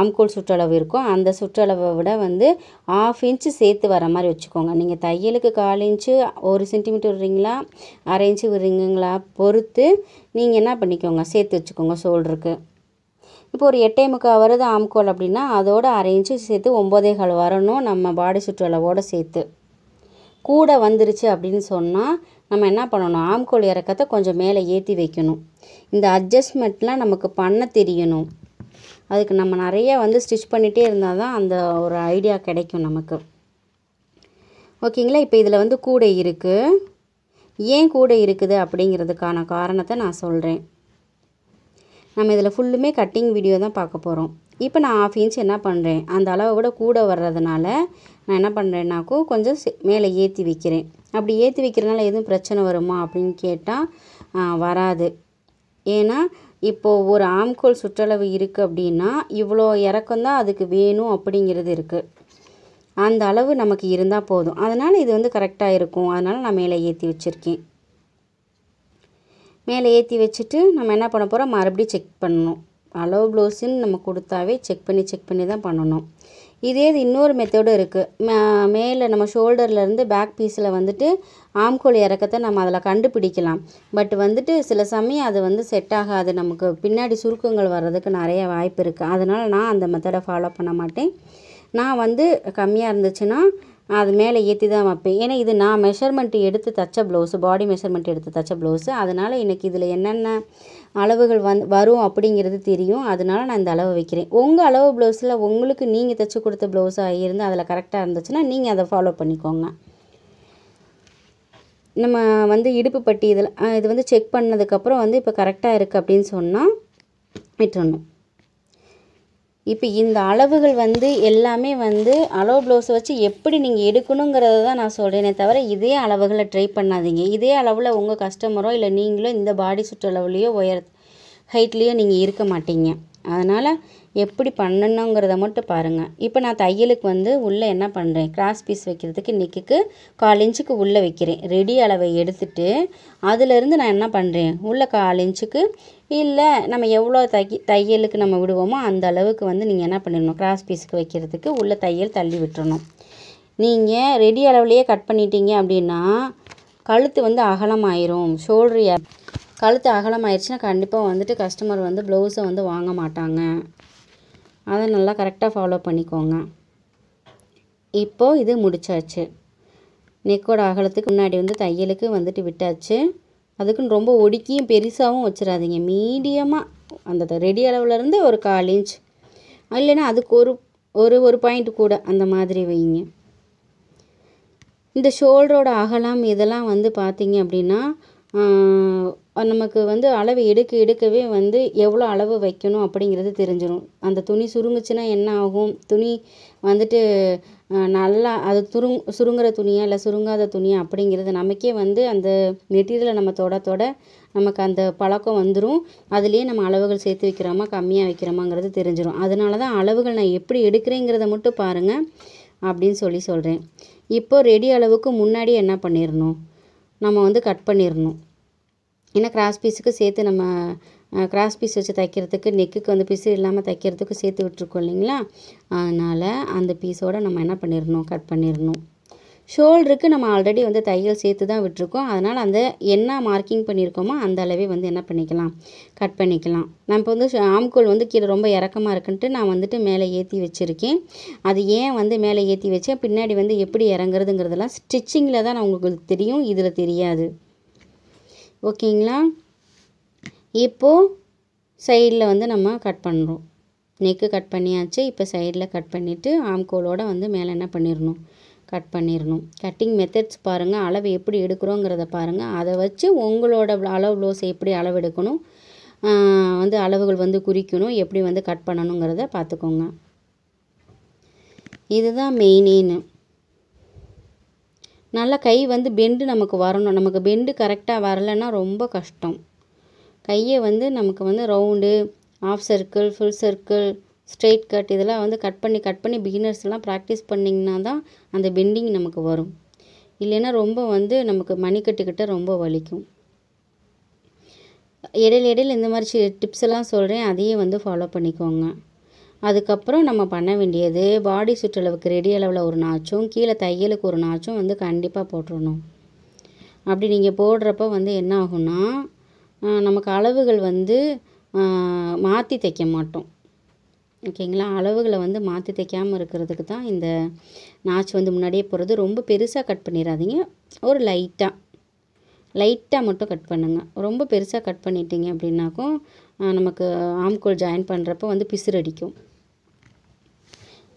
ஆம்கோல் சுற்றளவு இருக்கோ அந்த சுற்றளவை விட வந்து 1/2 இன்ச்சு சேர்த்து வர மாதிரி வச்சுக்கோங்க. நீங்கள் தையலுக்கு 1/4 இன்ச்சு 1 சென்டிமீட்டர் விடுறீங்களா 1/2 இன்ச்சு விடுறீங்களா பொறுத்து நீங்கள் என்ன பண்ணிக்கோங்க, சேர்த்து வச்சுக்கோங்க. ஷோல்டருக்கு இப்போ ஒரு 8.75 வருது ஆம்கோல் அப்படின்னா அதோட 1/2 இன்ச்சு சேர்த்து 9.25 வரணும். நம்ம பாடி சுற்றளவோடு சேர்த்து கூட வந்துருச்சு அப்படின்னு சொன்னால் நம்ம என்ன பண்ணணும், ஆம்கோல் இறக்கத்தை கொஞ்சம் மேலே ஏற்றி வைக்கணும். இந்த அட்ஜஸ்ட்மெண்ட்லாம் நமக்கு பண்ண தெரியணும். அதுக்கு நம்ம நிறைய வந்து ஸ்டிச் பண்ணிகிட்டே இருந்தால் தான் அந்த ஒரு ஐடியா கிடைக்கும் நமக்கு. ஓகேங்களா. இப்போ இதில் வந்து கூடை இருக்குது. ஏன் கூடை இருக்குது அப்படிங்கிறதுக்கான காரணத்தை நான் சொல்கிறேன். நம்ம இதில் ஃபுல்லுமே கட்டிங் வீடியோ தான் பார்க்க போகிறோம். இப்போ நான் 1/2 இன்ச் என்ன பண்ணுறேன், அந்த அளவை விட கூட வர்றதுனால நான் என்ன பண்ணுறேன்னாக்கோ கொஞ்சம் மேலே ஏற்றி வைக்கிறேன். அப்படி ஏற்றி வைக்கிறதுனால எதுவும் பிரச்சனை வருமா அப்படின்னு கேட்டால் வராது. ஏன்னா இப்போது ஒரு ஆம்கோல் சுற்றளவு இருக்குது அப்படின்னா இவ்வளோ இறக்கம்தான் அதுக்கு வேணும் அப்படிங்கிறது இருக்குது. அந்த அளவு நமக்கு இருந்தால் போதும். அதனால் இது வந்து கரெக்டாக இருக்கும். அதனால் நான் மேலே ஏற்றி வச்சுருக்கேன். மேலே ஏற்றி வச்சுட்டு நம்ம என்ன பண்ண போகிறோம், மறுபடியும் செக் பண்ணணும். அளவு ப்ளவுஸுன்னு நம்ம கொடுத்தாவே செக் பண்ணி தான் பண்ணணும். இதே இது இன்னொரு மெத்தடு இருக்குது. மேலே நம்ம ஷோல்டர்லேருந்து பேக் பீஸில் வந்துட்டு ஆம்கோல் இறக்கத்தை நம்ம அதில் கண்டுபிடிக்கலாம். பட் வந்துட்டு சில சமயம் அது வந்து செட் ஆகாது. நமக்கு பின்னாடி சுருக்கங்கள் வர்றதுக்கு நிறைய வாய்ப்பு இருக்குது. அதனால் நான் அந்த மெத்தடை ஃபாலோ பண்ண மாட்டேன். நான் வந்து கம்மியாக இருந்துச்சுன்னா அது மேலே ஏற்றி தான் வைப்பேன். ஏன்னா இது நான் மெஷர்மெண்ட் எடுத்து தைச்ச ப்ளவுஸு, பாடி மெஷர்மெண்ட் எடுத்து தைச்ச ப்ளவுஸு. அதனால் எனக்கு இதில் என்னென்ன அளவுகள் வரும் அப்படிங்கிறது தெரியும். அதனால் நான் இந்த அளவு வைக்கிறேன். உங்கள் அளவு ப்ளவுஸில் உங்களுக்கு நீங்கள் தைச்சி கொடுத்த ப்ளவுஸாக இருந்து அதில் கரெக்டாக இருந்துச்சுன்னா நீங்கள் அதை ஃபாலோ பண்ணிக்கோங்க. நம்ம வந்து இடுப்பு பட்டி இது வந்து செக் பண்ணதுக்கப்புறம் வந்து இப்போ கரெக்டாக இருக்குது அப்படின்னு சொன்னால் விட்டுறணும். இப்போ இந்த அளவுகள் வந்து எல்லாமே வந்து அளவு ப்ளவுஸை வச்சு எப்படி நீங்கள் எடுக்கணுங்கிறத தான் நான் சொல்கிறேனே தவிர இதே அளவுகளை ட்ரை பண்ணாதீங்க. இதே அளவில் உங்கள் கஸ்டமரோ இல்லை நீங்களோ இந்த பாடி சுற்றளவுலேயோ ஹைட்லேயோ நீங்கள் இருக்க மாட்டீங்க. அதனால் எப்படி பண்ணணுங்கிறத மட்டும் பாருங்கள். இப்போ நான் தையலுக்கு வந்து உள்ளே என்ன பண்ணுறேன், கிராஸ் பீஸ் வைக்கிறதுக்கு நெக்குக்கு 1/4 இன்ச்சுக்கு உள்ளே வைக்கிறேன். ரெடி அளவை எடுத்துட்டு அதிலேருந்து நான் என்ன பண்ணுறேன், உள்ளே 1/4 இன்ச்சுக்கு இல்லை நம்ம எவ்வளோ தையலுக்கு நம்ம விடுவோமோ அந்த அளவுக்கு வந்து நீங்கள் என்ன பண்ணிடணும், கிராஸ் பீஸுக்கு வைக்கிறதுக்கு உள்ள தையல் தள்ளி விட்டுறணும். நீங்கள் ரெடி அளவுலேயே கட் பண்ணிட்டீங்க அப்படின்னா கழுத்து வந்து அகலமாயிரும். கழுத்து அகலமாயிருச்சுன்னா கண்டிப்பாக வந்துட்டு கஸ்டமர் வந்து ப்ளவுஸை வந்து வாங்க மாட்டாங்க. அதை நல்லா கரெக்டாக ஃபாலோ பண்ணிக்கோங்க. இப்போது இது முடிச்சாச்சு. நெக்கோட அகலத்துக்கு முன்னாடி வந்து தையலுக்கு வந்துட்டு விட்டாச்சு. அதுக்குன்னு ரொம்ப ஒடுக்கியும் பெருசாகவும் வச்சிடாதீங்க. மீடியமாக அந்த ரெடி அளவுலேருந்து ஒரு 1/4 இன்ச் இல்லைன்னா அதுக்கு ஒரு பாயிண்ட் கூட அந்த மாதிரி வைங்க. இந்த ஷோல்டரோட அகலம் இதெல்லாம் வந்து பார்த்திங்க அப்படின்னா நமக்கு வந்து அளவு எடுக்கவே வந்து எவ்வளோ அளவு வைக்கணும் அப்படிங்கிறது தெரிஞ்சிடும். அந்த துணி சுருங்குச்சுன்னா என்ன ஆகும், துணி வந்துட்டு நல்லா அது சுருங்குற துணியா இல்லை சுருங்காத துணியா அப்படிங்கிறது நமக்கே வந்து அந்த மெட்டீரியலை நம்ம தொட நமக்கு அந்த பழக்கம் வந்துடும். அதுலேயே நம்ம அளவுகள் சேர்த்து வைக்கிறோமா கம்மியாக வைக்கிறோமாங்கிறது தெரிஞ்சிடும். அதனால தான் அளவுகள் நான் எப்படி எடுக்கிறேங்கிறத மட்டும் பாருங்கள் அப்படின்னு சொல்கிறேன். இப்போது ரெடி அளவுக்கு முன்னாடி என்ன பண்ணிடணும், நம்ம வந்து கட் பண்ணிடணும். ஏன்னா கிராஸ் பீஸுக்கு சேர்த்து நம்ம கிராஸ் பீஸ் வச்சு தைக்கிறதுக்கு நெக்குக்கு வந்து பிசு இல்லாமல் தைக்கிறதுக்கு சேர்த்து விட்டுருக்கோம் இல்லைங்களா, அதனால் அந்த பீஸோடு நம்ம என்ன பண்ணிடணும், கட் பண்ணிடணும். ஷோல்டருக்கு நம்ம ஆல்ரெடி வந்து தையல் சேர்த்து தான் விட்டுருக்கோம். அதனால் அந்த என்ன மார்க்கிங் பண்ணியிருக்கோமோ அந்த அளவே வந்து என்ன பண்ணிக்கலாம், கட் பண்ணிக்கலாம். நான் இப்போ வந்து ஆம்கோல் வந்து கீழே ரொம்ப இறக்கமாக இருக்குன்ட்டு நான் வந்துட்டு மேலே ஏற்றி வச்சுருக்கேன். அது ஏன் வந்து மேலே ஏற்றி வச்சேன், பின்னாடி வந்து எப்படி இறங்குறதுங்கிறதெல்லாம் ஸ்டிச்சிங்கில் தான் நான் உங்களுக்கு தெரியும், இதில் தெரியாது. ஓகேங்களா. இப்போது சைடில் வந்து நம்ம கட் பண்ணுறோம். நெக்கு கட் பண்ணியாச்சு. இப்போ சைடில் கட் பண்ணிவிட்டு ஆம்கோலோடு வந்து மேலே என்ன பண்ணிடணும், கட் பண்ணிடணும். கட்டிங் மெத்தட்ஸ் பாருங்கள், அளவு எப்படி எடுக்கிறோங்கிறத பாருங்கள். அதை வச்சு உங்களோட அளவு ப்ளவுஸ் எப்படி அளவு எடுக்கணும், வந்து அளவுகள் வந்து குறிக்கணும், எப்படி வந்து கட் பண்ணணுங்கிறத பார்த்துக்கோங்க. இதுதான் மெயினேன்னு. நல்லா கை வந்து பெண்டு நமக்கு வரணும். நமக்கு பெண்டு கரெக்டாக வரலைன்னா ரொம்ப கஷ்டம். கையை வந்து நமக்கு வந்து round, half circle, full circle, straight cut இதெல்லாம் வந்து கட் பண்ணி பிகினர்ஸ்லாம் ப்ராக்டிஸ் பண்ணிங்கன்னா தான் அந்த பெண்டிங் நமக்கு வரும். இல்லைன்னா ரொம்ப வந்து நமக்கு மணிக்கட்டுக்கிட்ட ரொம்ப வலிக்கும். இடையில இந்த மாதிரி டிப்ஸ் எல்லாம் சொல்கிறேன், அதையே வந்து ஃபாலோ பண்ணிக்கோங்க. அதுக்கப்புறம் நம்ம பண்ண வேண்டியது பாடி சுற்றளவுக்கு ரெடி அளவில் ஒரு நாச்சும் கீழே தையலுக்கு ஒரு நாச்சும் வந்து கண்டிப்பாக போட்டுடணும். அப்படி நீங்கள் போடுறப்ப வந்து என்ன ஆகும்னா, நமக்கு அளவுகள் வந்து மாற்றி தைக்க மாட்டோம். ஓகேங்களா. அளவுகளை வந்து மாற்றி தைக்காமல் இருக்கிறதுக்கு தான் இந்த நாச்சு வந்து முன்னாடியே போடுறது. ரொம்ப பெருசாக கட் பண்ணிடாதீங்க, ஒரு லைட்டாக மட்டும் கட் பண்ணுங்கள். ரொம்ப பெருசாக கட் பண்ணிட்டீங்க அப்படின்னாக்கும் நமக்கு ஆம்கோல் ஜாயின் பண்ணுறப்போ வந்து பிசுறடிக்கும்.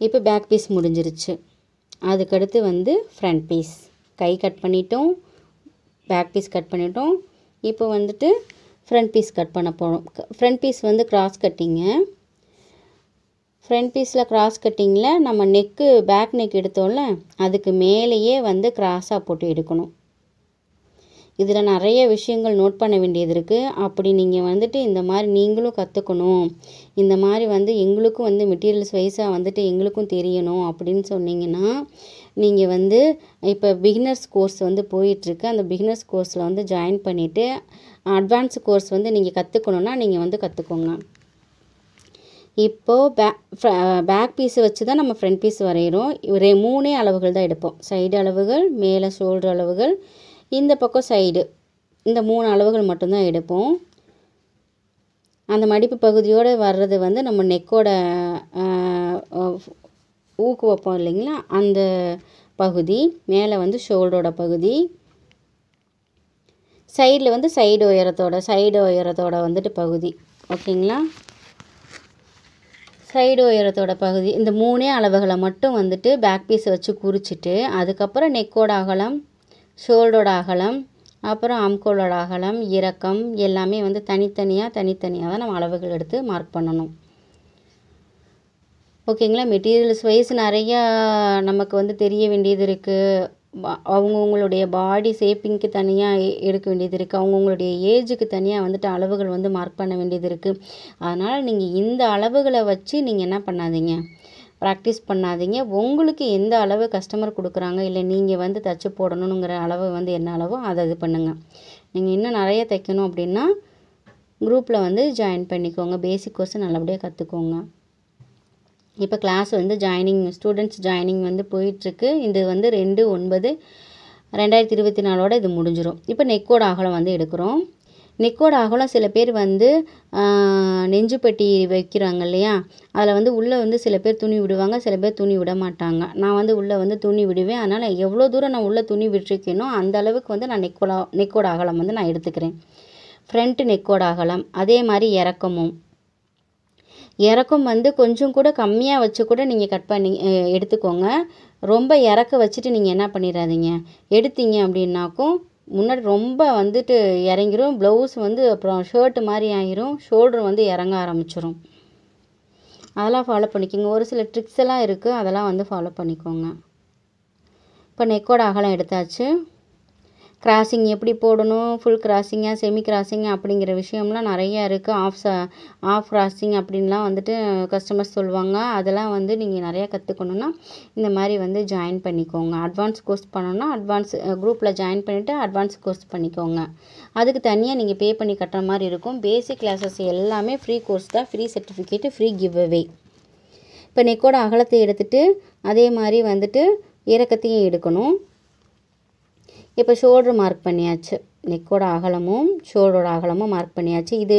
இப்போ பேக் பீஸ் முடிஞ்சிருச்சு. அதுக்கடுத்து வந்து ஃப்ரண்ட் பீஸ். கை கட் பண்ணிட்டோம், பேக் பீஸ் கட் பண்ணிட்டோம். இப்போ வந்துட்டு ஃப்ரண்ட் பீஸ் கட் பண்ண போகிறோம். ஃப்ரண்ட் பீஸ் வந்து கிராஸ் கட்டிங்கு. ஃப்ரண்ட் பீஸில் கிராஸ் கட்டிங்கில் நம்ம நெக்கு பேக் நெக் எடுத்தோம்ல, அதுக்கு மேலேயே வந்து கிராஸாக போட்டு எடுக்கணும். இதில் நிறைய விஷயங்கள் நோட் பண்ண வேண்டியது இருக்குது. அப்படி நீங்கள் வந்துட்டு இந்த மாதிரி நீங்களும் கற்றுக்கணும், இந்த மாதிரி வந்து எங்களுக்கும் வந்து மெட்டீரியல்ஸ் வைஸாக வந்துட்டு எங்களுக்கும் தெரியணும் அப்படின்னு சொன்னீங்கன்னா, நீங்கள் வந்து இப்போ பிகினர்ஸ் கோர்ஸ் வந்து போயிட்டுருக்கு. அந்த பிகினர்ஸ் கோர்ஸில் வந்து ஜாயின் பண்ணிவிட்டு அட்வான்ஸ் கோர்ஸ் வந்து நீங்கள் கற்றுக்கணுன்னா நீங்கள் வந்து கற்றுக்கோங்க. இப்போது பேக் பீஸை வச்சு தான் நம்ம ஃப்ரண்ட் பீஸ் வரைகிறோம். 3 அளவுகள் தான் எடுப்போம். சைடு அளவுகள், மேலே ஷோல்டர் அளவுகள், இந்த பக்கம் சைடு, இந்த 3 அளவுகள் மட்டும்தான் எடுப்போம். அந்த மடிப்பு பகுதியோடு வர்றது வந்து நம்ம நெக்கோட ஊக்கு வைப்போம் இல்லைங்களா, அந்த பகுதி. மேலே வந்து ஷோல்டரோட பகுதி. சைடில் வந்து சைடு உயரத்தோட வந்துட்டு பகுதி. ஓகேங்களா. சைடு உயரத்தோட பகுதி. இந்த 3 அளவுகளை மட்டும் வந்துட்டு பேக் பீஸை வச்சு குறிச்சிட்டு, அதுக்கப்புறம் நெக்கோட அகலம், ஷோல்டரோட அகலம், அப்புறம் ஆம்கோலோட அகலம், இறக்கம் எல்லாமே வந்து தனித்தனியாக தான் நம்ம அளவுகள் எடுத்து மார்க் பண்ணணும். ஓகேங்களா. மெட்டீரியல்ஸ் வைஸ் நிறையா நமக்கு வந்து தெரிய வேண்டியது இருக்குது. அவங்கவுங்களுடைய பாடி ஷேப்பிங்க்கு தனியாக எடுக்க வேண்டியது இருக்குது. அவங்கவுங்களுடைய ஏஜுக்கு தனியாக வந்துட்டு அளவுகள் வந்து மார்க் பண்ண வேண்டியது இருக்குது. அதனால் நீங்கள் இந்த அளவுகளை வச்சு நீங்கள் என்ன பண்ணாதீங்க, ப்ராக்டிஸ் பண்ணாதீங்க. உங்களுக்கு எந்த அளவு கஸ்டமர் கொடுக்குறாங்க, இல்லை நீங்கள் வந்து தைச்சி போடணுங்கிற அளவு வந்து என்ன அளவோ அதை இது பண்ணுங்கள். நீங்கள் இன்னும் நிறைய தைக்கணும் அப்படின்னா குரூப்பில் வந்து ஜாயின் பண்ணிக்கோங்க. பேசிக் கோர்ஸை நல்லபடியாக கற்றுக்கோங்க. இப்போ கிளாஸ் வந்து ஸ்டூடெண்ட்ஸ் ஜாயினிங் வந்து போயிட்டுருக்கு. இது வந்து 2/9/2024 இது முடிஞ்சிடும். இப்போ நெக்கோட அகலம் வந்து எடுக்கிறோம். நெக்கோட அகலம் சில பேர் வந்து நெஞ்சுப்பட்டி வைக்கிறாங்க இல்லையா, அதில் வந்து உள்ளே வந்து சில பேர் துணி விடுவாங்க, சில பேர் துணி விட மாட்டாங்க. நான் வந்து உள்ளே வந்து துணி விடுவேன். அதனால் எவ்வளோ தூரம் நான் உள்ளே துணி விட்டுருக்கேனோ அந்த அளவுக்கு வந்து நான் நெக்கோட அகலம் வந்து நான் எடுத்துக்கிறேன். ஃப்ரண்ட்டு நெக்கோட அகலம், அதே மாதிரி இறக்கம் வந்து கொஞ்சம் கூட கம்மியாக வச்சு கூட நீங்கள் கட் பண்ணி எடுத்துக்கோங்க. ரொம்ப இறக்க வச்சுட்டு நீங்கள் என்ன பண்ணிடாதீங்க, எடுத்தீங்க அப்படின்னாக்கும் முன்னாடி ரொம்ப வந்துட்டு இறங்கிரும். ப்ளவுஸ் வந்து அப்புறம் ஷர்ட்டு மாதிரி ஆகிரும், ஷோல்டர் வந்து இறங்க ஆரம்பிச்சிரும். அதெல்லாம் ஃபாலோ பண்ணிக்கோங்க. ஒரு சில ட்ரிக்ஸ் எல்லாம் இருக்குது, அதெல்லாம் வந்து ஃபாலோ பண்ணிக்கோங்க. இப்போ நெக்கோட அகலம் எடுத்தாச்சு. கிராசிங் எப்படி போடணும், ஃபுல் கிராசிங்கா செமி கிராசிங்கா அப்படிங்கிற விஷயம்லாம் நிறையா இருக்குது. ஆஃப் கிராசிங் அப்படின்லாம் வந்துட்டு கஸ்டமர்ஸ் சொல்லுவாங்க. அதெல்லாம் வந்து நீங்கள் நிறையா கற்றுக்கணுன்னா இந்த மாதிரி வந்து ஜாயின் பண்ணிக்கோங்க. அட்வான்ஸ் கோர்ஸ் பண்ணணுன்னா அட்வான்ஸ் குரூப்பில் ஜாயின் பண்ணிவிட்டு அட்வான்ஸ் கோர்ஸ் பண்ணிக்கோங்க. அதுக்கு தனியாக நீங்கள் பே பண்ணி கட்டுற மாதிரி இருக்கும். பேசிக் கிளாஸஸ் எல்லாமே ஃப்ரீ கோர்ஸ் தான், free certificate, free give away. இப்போ நெக்கோட அகலத்தை எடுத்துகிட்டு அதே மாதிரி வந்துட்டு இறக்கத்தையும் எடுக்கணும். இப்போ ஷோல்ட்ரு மார்க் பண்ணியாச்சு. நெக்கோட அகலமும் ஷோல்டரோட அகலமும் மார்க் பண்ணியாச்சு. இது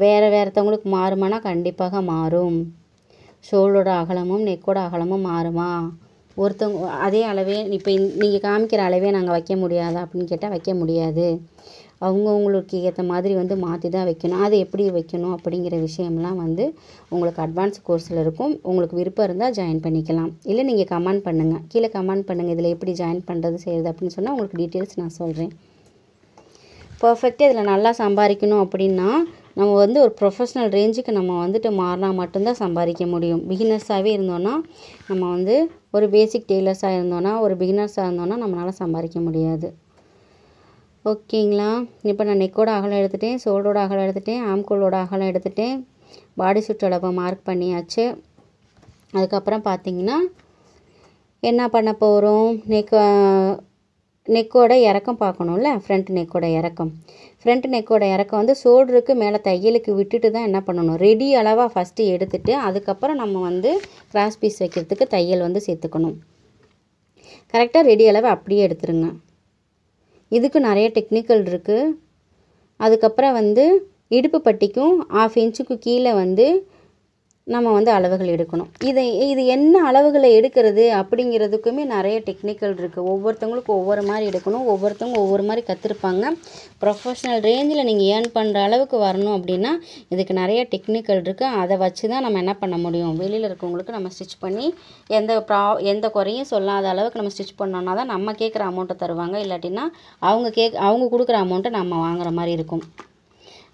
வேறுத்தவங்களுக்கு மாறுமானா கண்டிப்பாக மாறும். ஷோல்டரோட அகலமும் நெக்கோட அகலமும் மாறுமா? ஒருத்தவங்க அதே அளவே இப்போ நீங்கள் காமிக்கிற அளவே நாங்கள் வைக்க முடியாதா அப்படின்னு கேட்டால் வைக்க முடியாது. அவங்கவுங்களுக்கு ஏற்ற மாதிரி வந்து மாற்றி தான் வைக்கணும். அது எப்படி வைக்கணும் அப்படிங்கிற விஷயம்லாம் வந்து உங்களுக்கு அட்வான்ஸ் கோர்ஸில் இருக்கும். உங்களுக்கு விருப்பம் இருந்தால் ஜாயின் பண்ணிக்கலாம். இல்லை நீங்கள் கமெண்ட் பண்ணுங்கள், கீழே கமெண்ட் பண்ணுங்கள் இதில் எப்படி ஜாயின் பண்ணுறது செய்கிறது அப்படின்னு சொன்னால் உங்களுக்கு டீட்டெயில்ஸ் நான் சொல்கிறேன். பர்ஃபெக்டாக இதில் நல்லா சம்பாதிக்கணும் அப்படின்னா நம்ம வந்து ஒரு ப்ரொஃபஷ்னல் ரேஞ்சுக்கு நம்ம வந்துட்டு மாறினா மட்டும்தான் சம்பாதிக்க முடியும். பிகினர்ஸாகவே இருந்தோன்னா நம்ம வந்து ஒரு பேசிக் டெய்லர்ஸாக இருந்தோன்னா ஒரு பிகினர்ஸாக இருந்தோன்னா நம்மளால் சம்பாதிக்க முடியாது. ஓகேங்களா? இப்போ நான் நெக்கோட அகலம் எடுத்துகிட்டேன், ஷோல்டரோட அகலம் எடுத்துகிட்டேன், ஆம்கோலோட அகலம் எடுத்துகிட்டேன், பாடி சுற்றளவை மார்க் பண்ணியாச்சு. அதுக்கப்புறம் பார்த்திங்கன்னா என்ன பண்ண போகிறோம், நெக்கோட இறக்கம் பார்க்கணும்ல. ஃப்ரண்ட் நெக்கோட இறக்கம் வந்து ஷோல்டருக்கு மேலே தையலுக்கு விட்டுட்டு தான் என்ன பண்ணணும், ரெடி அளவாக ஃபஸ்ட்டு எடுத்துகிட்டு அதுக்கப்புறம் நம்ம வந்து கிராஸ் பீஸ் வைக்கிறதுக்கு தையல் வந்து சேர்த்துக்கணும். கரெக்டாக ரெடி அளவை அப்படியே எடுத்துருங்க. இதுக்கு நிறைய டெக்னிக்கல் இருக்குது. அதுக்கப்புறம் வந்து இடுப்பு பட்டிக்கும் 1/2 இன்ச்சுக்கு கீழே வந்து நம்ம வந்து அளவுகள் எடுக்கணும். இது என்ன அளவுகளை எடுக்கிறது அப்படிங்கிறதுக்குமே நிறைய டெக்னிக்கல் இருக்குது. ஒவ்வொருத்தவங்களுக்கும் ஒவ்வொரு மாதிரி எடுக்கணும், ஒவ்வொருத்தவங்க ஒவ்வொரு மாதிரி கற்றுருப்பாங்க. ப்ரொஃபஷ்னல் ரேஞ்சில் நீங்கள் ஏர்ன் பண்ணுற அளவுக்கு வரணும் அப்படின்னா இதுக்கு நிறைய டெக்னிக்கல் இருக்குது. அதை வச்சு தான் நம்ம என்ன பண்ண முடியும், வெளியில் இருக்கவங்களுக்கு நம்ம ஸ்டிச் பண்ணி எந்த குறையும் சொல்லாத அளவுக்கு நம்ம ஸ்டிச் பண்ணோன்னா தான் நம்ம கேட்குற அமௌண்ட்டை தருவாங்க. இல்லாட்டினா அவங்க கொடுக்குற அமௌண்ட்டை நம்ம வாங்குற மாதிரி இருக்கும்.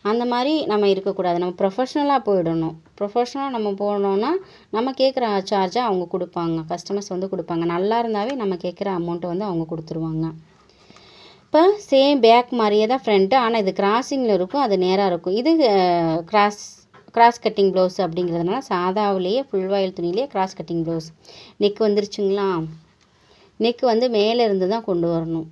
அந்த மாதிரி நம்ம இருக்கக்கூடாது. நம்ம ப்ரொஃபஷ்னலாக போயிடணும். ப்ரொஃபஷ்னலாக நம்ம போனோன்னா நம்ம கேட்குற சார்ஜை அவங்க கொடுப்பாங்க, கஸ்டமர்ஸ் வந்து கொடுப்பாங்க. நல்லா இருந்தாவே நம்ம கேட்குற அமௌண்ட்டை வந்து அவங்க கொடுத்துருவாங்க. இப்போ சேம் பேக் மாதிரியே தான் ஃப்ரண்ட்டு, ஆனால் இது கிராஸிங்கில் இருக்கும், அது நேராக இருக்கும். இது கிராஸ் கட்டிங் ப்ளவுஸ் அப்படிங்கிறதுனால சாதாவிலேயே ஃபுல் வாயில் துணியிலே கிராஸ் கட்டிங் ப்ளவுஸ். நெக் வந்துருச்சுங்களா? நெக் வந்து மேலே இருந்து தான் கொண்டு வரணும்.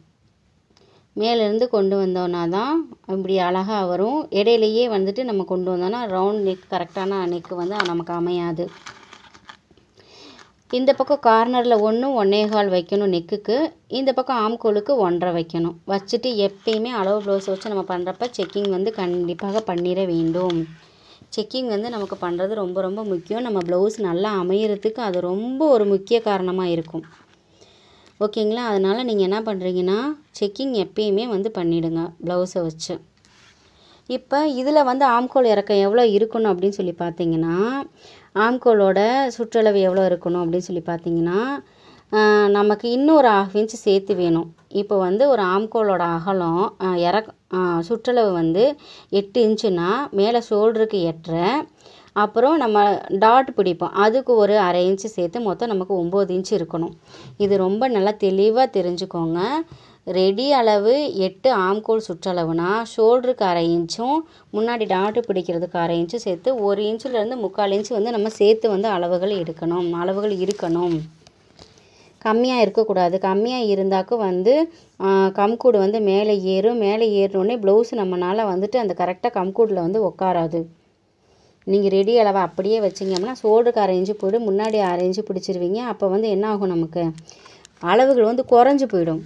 மேலேருந்து கொண்டு வந்தோன்னா தான் இப்படி அழகாக வரும். இடையிலையே வந்துட்டு நம்ம கொண்டு வந்தோன்னா ரவுண்ட் நெக், கரெக்டான நெக்கு வந்து நமக்கு அமையாது. இந்த பக்கம் கார்னரில் 1 1.25 வைக்கணும் நெக்குக்கு. இந்த பக்கம் ஆம்கோலுக்கு 1.5 வைக்கணும். வச்சுட்டு எப்பயுமே அளவு ப்ளவுஸ் வச்சு நம்ம பண்ணுறப்ப செக்கிங் வந்து கண்டிப்பாக பண்ணிட வேண்டும். செக்கிங் வந்து நமக்கு பண்ணுறது ரொம்ப ரொம்ப முக்கியம். நம்ம ப்ளவுஸ் நல்லா அமையறதுக்கு அது ரொம்ப ஒரு முக்கிய காரணமாக இருக்கும். ஓகேங்களா? அதனால் நீங்கள் என்ன பண்ணுறீங்கன்னா செக்கிங் எப்பயுமே வந்து பண்ணிவிடுங்க ப்ளவுஸை வச்சு. இப்போ இதில் வந்து ஆம்கோல் இறக்கம் எவ்வளோ இருக்கணும் அப்படின்னு சொல்லி பார்த்தீங்கன்னா, ஆம்கோலோட சுற்றளவு எவ்வளோ இருக்கணும் அப்படின்னு சொல்லி பார்த்தீங்கன்னா நமக்கு இன்னும் ஒரு 1/2 இன்ச்சு சேர்த்து வேணும். இப்போ வந்து ஒரு ஆம்கோலோட அகலம் சுற்றளவு வந்து 8 இன்ச்சுனா மேலே ஷோல்டருக்கு 8.5, அப்புறம் நம்ம டாட் பிடிப்போம் அதுக்கு ஒரு 1/2 இன்ச்சு சேர்த்து மொத்தம் நமக்கு 9 இன்ச்சு இருக்கணும். இது ரொம்ப நல்லா தெளிவாக தெரிஞ்சுக்கோங்க. ரெடி அளவு 8 ஆம்கோல் சுற்றளவுனா ஷோல்டருக்கு 1/2 இன்ச்சும் முன்னாடி டாட்டு பிடிக்கிறதுக்கு 1/2 இன்ச்சும் சேர்த்து 1 இன்ச்சுலேருந்து 3/4 இன்ச்சு வந்து நம்ம சேர்த்து வந்து அளவுகள் இருக்கணும். கம்மியாக இருக்கக்கூடாது. கம்மியாக இருந்தாக்கும் வந்து கம்கூடு வந்து மேலே ஏறினோடனே ப்ளவுஸ் நம்மளால் வந்துட்டு அந்த கரெக்டாக கம்கூடில் வந்து உட்காராது. நீங்கள் ரெடி அளவை அப்படியே வச்சிங்க அப்படின்னா ஷோல்டருக்கு 1/2 இன்ச்சு போய்ட்டு முன்னாடி 1/2 இன்ச்சு பிடிச்சிருவீங்க. அப்போ வந்து என்ன ஆகும், நமக்கு அளவுகள் வந்து குறைஞ்சி போயிடும்.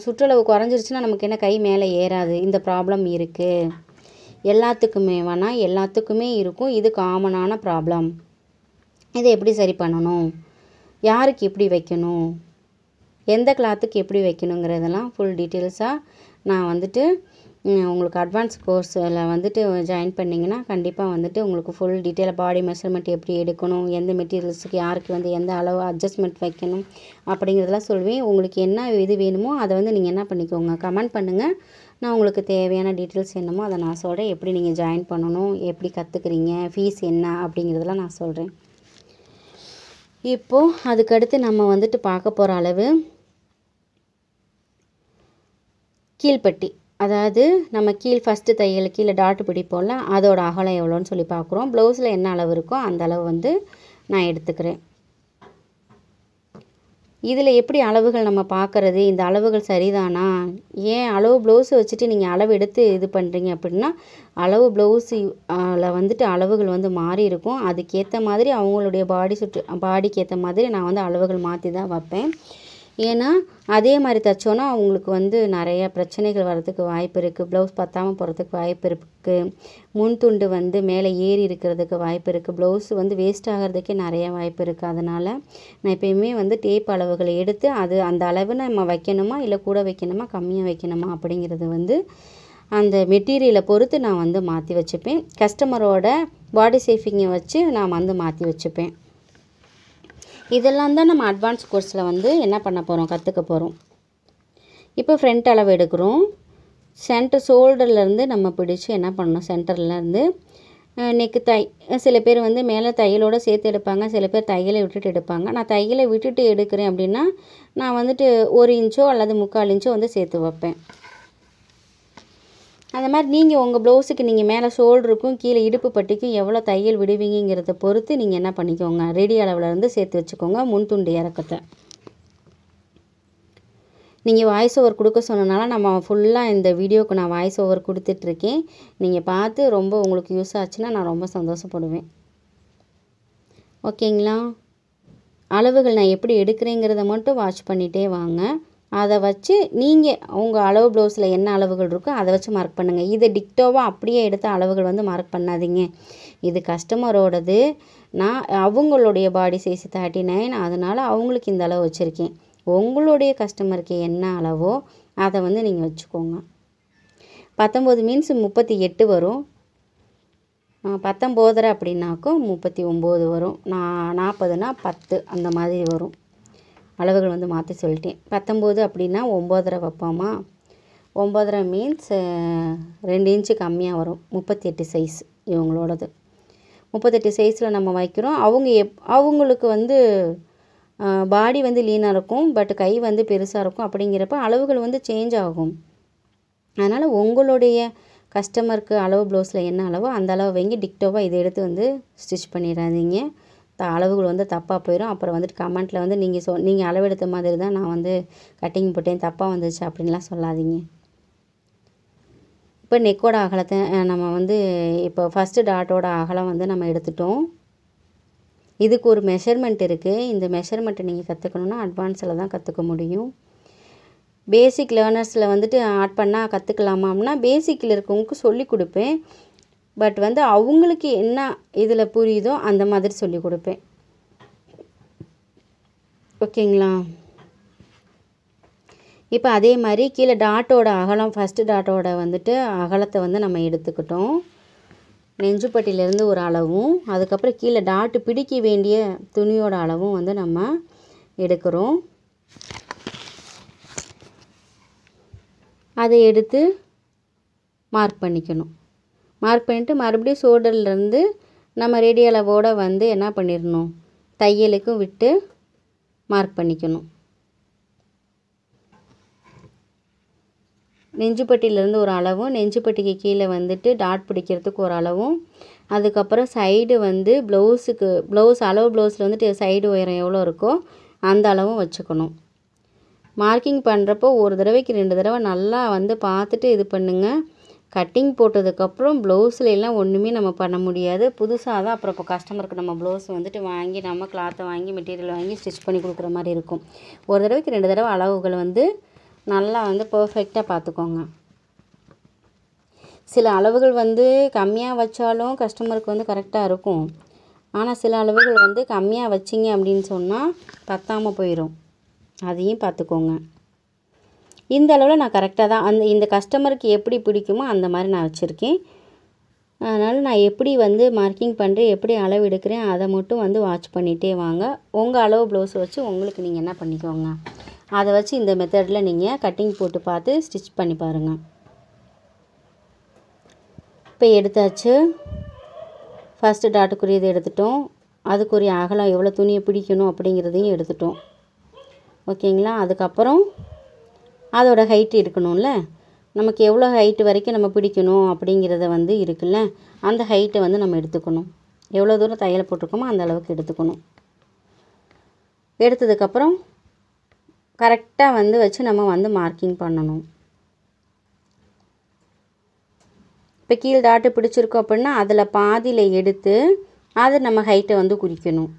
சுற்றளவு குறைஞ்சிருச்சுன்னா நமக்கு என்ன கை மேலே ஏறாது. இந்த ப்ராப்ளம் இருக்குது. எல்லாத்துக்குமே இருக்கும். இது காமனான ப்ராப்ளம். இதை எப்படி சரி பண்ணணும், யாருக்கு எப்படி வைக்கணும், எந்த கிளாத்துக்கு எப்படி வைக்கணுங்கிறதெல்லாம் ஃபுல் டீட்டெயில்ஸாக நான் வந்துட்டு உங்களுக்கு அட்வான்ஸ் கோர்ஸில் வந்துட்டு ஜாயின் பண்ணிங்கன்னா கண்டிப்பாக வந்துட்டு உங்களுக்கு ஃபுல் டீட்டெயிலாக பாடி மெஷர்மெண்ட் எப்படி எடுக்கணும், எந்த மெட்டீரியல்ஸுக்கு யாருக்கு வந்து எந்த அளவு அட்ஜஸ்ட்மெண்ட் வைக்கணும் அப்படிங்கிறதெல்லாம் சொல்வேன். உங்களுக்கு என்ன இது வேணுமோ அதை வந்து நீங்கள் என்ன பண்ணிக்கோங்க, கமெண்ட் பண்ணுங்கள். நான் உங்களுக்கு தேவையான டீட்டெயில்ஸ் என்னமோ அதை நான் சொல்கிறேன். எப்படி நீங்கள் ஜாயின் பண்ணணும், எப்படி கற்றுக்குறீங்க, ஃபீஸ் என்ன அப்படிங்கிறதெல்லாம் நான் சொல்கிறேன். இப்போது அதுக்கடுத்து நம்ம வந்துட்டு பார்க்க போகிற அளவு கீழ்ப்பட்டி, அதாவது நம்ம ஃபஸ்ட்டு தையல் கீழே டாட்டு பிடிப்போம்ல, அதோட அகலம் எவ்வளோன்னு சொல்லி பார்க்குறோம். ப்ளவுஸில் என்ன அளவு இருக்கோ அந்த அளவு வந்து நான் எடுத்துக்கிறேன். இதில் எப்படி அளவுகள் நம்ம பார்க்குறது, இந்த அளவுகள் சரிதானா, ஏன் அளவு ப்ளவுஸை வச்சுட்டு நீங்கள் அளவு எடுத்து இது பண்ணுறீங்க அப்படின்னா, அளவு ப்ளவுஸில் வந்துட்டு அளவுகள் வந்து மாறி இருக்கும். அதுக்கேற்ற மாதிரி அவங்களுடைய பாடிக்கு ஏற்ற மாதிரி நான் வந்து அளவுகள் மாற்றி தான் வைப்பேன். ஏன்னா அதே மாதிரி தைச்சோன்னா அவங்களுக்கு வந்து நிறைய பிரச்சனைகள் வர்றதுக்கு வாய்ப்பு இருக்குது. ப்ளவுஸ் பத்தாமல் போகிறதுக்கு வாய்ப்பு இருக்குது. முன் துண்டு வந்து மேலே ஏறி இருக்கிறதுக்கு வாய்ப்பு இருக்குது. ப்ளவுஸ் வந்து வேஸ்ட் ஆகிறதுக்கே நிறைய வாய்ப்பு இருக்குது. அதனால் நான் எப்பயுமே வந்து டேப் அளவுகளை எடுத்து அந்த அளவு நம்ம வைக்கணுமா, இல்லை கூட வைக்கணுமா, கம்மியாக வைக்கணுமா அப்படிங்கிறது வந்து அந்த மெட்டீரியலை பொறுத்து நான் வந்து மாற்றி வச்சுப்பேன். கஸ்டமரோட பாடி சேஃபிங்கை வச்சு நான் வந்து மாற்றி வச்சுப்பேன். இதெல்லாம் தான் நம்ம அட்வான்ஸ் கோர்ஸில் வந்து என்ன பண்ண போகிறோம், கற்றுக்க போகிறோம். இப்போ ஃப்ரண்ட் அளவு எடுக்கிறோம். சென்டர் ஷோல்டர்லேருந்து நம்ம பிடிச்சி என்ன பண்ணணும், சென்டர்லேருந்து நெக்கு சில பேர் வந்து மேலே தையலோடு சேர்த்து எடுப்பாங்க, சில பேர் தையலை விட்டுட்டு எடுப்பாங்க. நான் தையலை விட்டுட்டு எடுக்கிறேன் அப்படின்னா நான் வந்துட்டு 1 இன்ச்சோ அல்லது 3/4 இன்ச்சோ வந்து சேர்த்து வைப்பேன். அந்த மாதிரி நீங்கள் உங்கள் ப்ளவுஸுக்கு நீங்கள் மேலே ஷோல்டருக்கும் கீழே இடுப்பு பட்டிக்கும் எவ்வளோ தையல் விடுவீங்கிறத பொறுத்து நீங்கள் என்ன பண்ணிக்கோங்க, ரெடி அளவுலேருந்து சேர்த்து வச்சுக்கோங்க முன் துண்டு இறக்கத்தை. நீங்கள் வாய்ஸ் ஓவர் கொடுக்க சொன்னனால நம்ம ஃபுல்லாக இந்த வீடியோவுக்கு நான் வாய்ஸ் ஓவர் கொடுத்துட்ருக்கேன். நீங்கள் பார்த்து ரொம்ப உங்களுக்கு யூஸ் ஆச்சுன்னா நான் ரொம்ப சந்தோஷப்படுவேன். ஓகேங்களா? அளவுகள் நான் எப்படி எடுக்கிறேங்கிறத மட்டும் வாட்ச் பண்ணிகிட்டே வாங்க. அதை வச்சு நீங்கள் உங்கள் அளவு ப்ளவுஸில் என்ன அளவுகள் இருக்கோ அதை வச்சு மார்க் பண்ணுங்கள். இதை டிக்டோவாக அப்படியே எடுத்த அளவுகள் வந்து மார்க் பண்ணாதீங்க. இது கஸ்டமரோடது. நான் அவங்களுடைய பாடி சைஸ் 39, அதனால் அவங்களுக்கு இந்த அளவு வச்சுருக்கேன். உங்களுடைய கஸ்டமருக்கு என்ன அளவோ அதை வந்து நீங்கள் வச்சுக்கோங்க. 19 மீன்ஸ் 38 வரும். 19 அப்படின்னாக்கும் 39 வரும். 40னா 10 அந்த மாதிரி வரும். அளவுகள் வந்து மாற்றி சொல்லிட்டேன். 19 அப்படின்னா 9.5 வைப்போமா, 9.5 மீன்ஸ் 2 இன்ச்சு கம்மியாக வரும். 38 சைஸ் இவங்களோடது. 38 சைஸில் நம்ம வைக்கிறோம். அவங்களுக்கு வந்து பாடி வந்து லீனாக இருக்கும், பட் கை வந்து பெருசாக இருக்கும். அப்படிங்கிறப்ப அளவுகள் வந்து சேஞ்ச் ஆகும். அதனால் உங்களுடைய கஸ்டமருக்கு அளவு ப்ளவுஸில் என்ன அளவோ அந்த அளவு வைங்க. டிக்டோவாக இதை எடுத்து வந்து ஸ்டிச் பண்ணிடாதீங்க. அளவுகள் வந்து தப்பாக போயிடும். அப்புறம் வந்துட்டு கமெண்ட்டில் வந்து நீங்கள் அளவெடுத்த மாதிரி தான் நான் வந்து கட்டிங் போட்டேன், தப்பாக வந்துச்சு அப்படின்லாம் சொல்லாதீங்க. இப்போ நெக்கோட அகலத்தை நம்ம வந்து இப்போ ஃபஸ்ட்டு டாட்டோட அகலம் வந்து நம்ம எடுத்துட்டோம். இதுக்கு ஒரு மெஷர்மெண்ட் இருக்குது. இந்த மெஷர்மெண்ட்டை நீங்கள் கற்றுக்கணுன்னா அட்வான்ஸில் தான் கற்றுக்க முடியும். பேசிக் லேர்னர்ஸில் வந்துட்டு ஆட் பண்ணால் கற்றுக்கலாமா அப்படின்னா பேசிக்கில் இருக்கவங்களுக்கு சொல்லி கொடுப்பேன். பட் வந்து அவங்களுக்கு என்ன இதில் புரியுதோ அந்த மாதிரி சொல்லி கொடுப்பேன். ஓகேங்களா? இப்போ அதே மாதிரி கீழே டாட்டோட அகலம், ஃபஸ்ட்டு டாட்டோட வந்துட்டு அகலத்தை வந்து நம்ம எடுத்துக்கிட்டோம். நெஞ்சுப்பட்டியிலேருந்து ஒரு அளவும், அதுக்கப்புறம் கீழே டாட்டு பிடிக்க வேண்டிய துணியோட அளவும் வந்து நம்ம எடுக்கிறோம். அதை எடுத்து மார்க் பண்ணிக்கணும். மார்க் பண்ணிவிட்டு மறுபடியும் ஷோல்டர்லேருந்து நம்ம ரெடி அளவோடு வந்து என்ன பண்ணிடணும், தையலுக்கும் விட்டு மார்க் பண்ணிக்கணும். நெஞ்சுப்பட்டியிலேருந்து ஒரு அளவும், நெஞ்சுப்பட்டிக்கு கீழே வந்துட்டு டாட் பிடிக்கிறதுக்கு ஒரு அளவும், அதுக்கப்புறம் சைடு வந்து அளவு ப்ளவுஸில் வந்துட்டு சைடு உயரம் எவ்வளோ இருக்கோ அந்த அளவும் வச்சுக்கணும். மார்க்கிங் பண்ணுறப்போ ஒரு தடவைக்கு 2 தடவை நல்லா வந்து பார்த்துட்டு இது பண்ணுங்கள். கட்டிங் போட்டதுக்கப்புறம் ப்ளவுஸில் எல்லாம் ஒன்றுமே நம்ம பண்ண முடியாது. புதுசாக தான் அப்புறம் இப்போ கஸ்டமருக்கு நம்ம ப்ளவுஸ் வந்துட்டு வாங்கி நம்ம கிளாத்தை வாங்கி மெட்டீரியல் வாங்கி ஸ்டிச் பண்ணி கொடுக்குற மாதிரி இருக்கும். ஒரு தடவைக்கு 2 தடவை அளவுகள் வந்து நல்லா வந்து பர்ஃபெக்டாக பார்த்துக்கோங்க. சில அளவுகள் வந்து கம்மியாக வச்சாலும் கஸ்டமருக்கு வந்து கரெக்டாக இருக்கும். ஆனால் சில அளவுகள் வந்து கம்மியாக வச்சிங்க அப்படின்னு சொன்னால் பத்தாமல் போயிடும். அதையும் பார்த்துக்கோங்க. இந்த அளவில் நான் கரெக்டாக தான் இந்த கஸ்டமருக்கு எப்படி பிடிக்குமோ அந்த மாதிரி நான் வச்சுருக்கேன். அதனால் நான் எப்படி வந்து மார்க்கிங் பண்ணுறேன், எப்படி அளவு எடுக்கிறேன் அதை மட்டும் வந்து வாட்ச் பண்ணிகிட்டே வாங்க. உங்கள் அளவு ப்ளவுஸ் வச்சு உங்களுக்கு நீங்கள் என்ன பண்ணிக்கோங்க, அதை வச்சு இந்த மெத்தடில் நீங்கள் கட்டிங் போட்டு பார்த்து ஸ்டிச் பண்ணி பாருங்கள். இப்போ எடுத்தாச்சு. ஃபஸ்ட்டு டாட்டுக்குரியது எடுத்துட்டோம். அதுக்குரிய அகலம் எவ்வளோ துணியை பிடிக்கணும் அப்படிங்கிறதையும் எடுத்துட்டோம். ஓகேங்களா? அதுக்கப்புறம் அதோட ஹைட் இருக்கணும்ல, நமக்கு எவ்வளோ ஹைட்டு வரைக்கும் நம்ம பிடிக்கணும் அப்படிங்கிறத வந்து இருக்குல்ல, அந்த ஹைட்டை வந்து நம்ம எடுத்துக்கணும். எவ்வளோ தூரம் தையல் போட்டிருக்கோமோ அந்த அளவுக்கு எடுத்துக்கணும். எடுத்ததுக்கப்புறம் கரெக்டாக வந்து வச்சு நம்ம வந்து மார்க்கிங் பண்ணணும். இப்போ கீழ் டாட்டு பிடிச்சிருக்கோம் அப்படின்னா அதில் பாதியில் எடுத்து அது நம்ம ஹைட்டை வந்து குறிக்கணும்.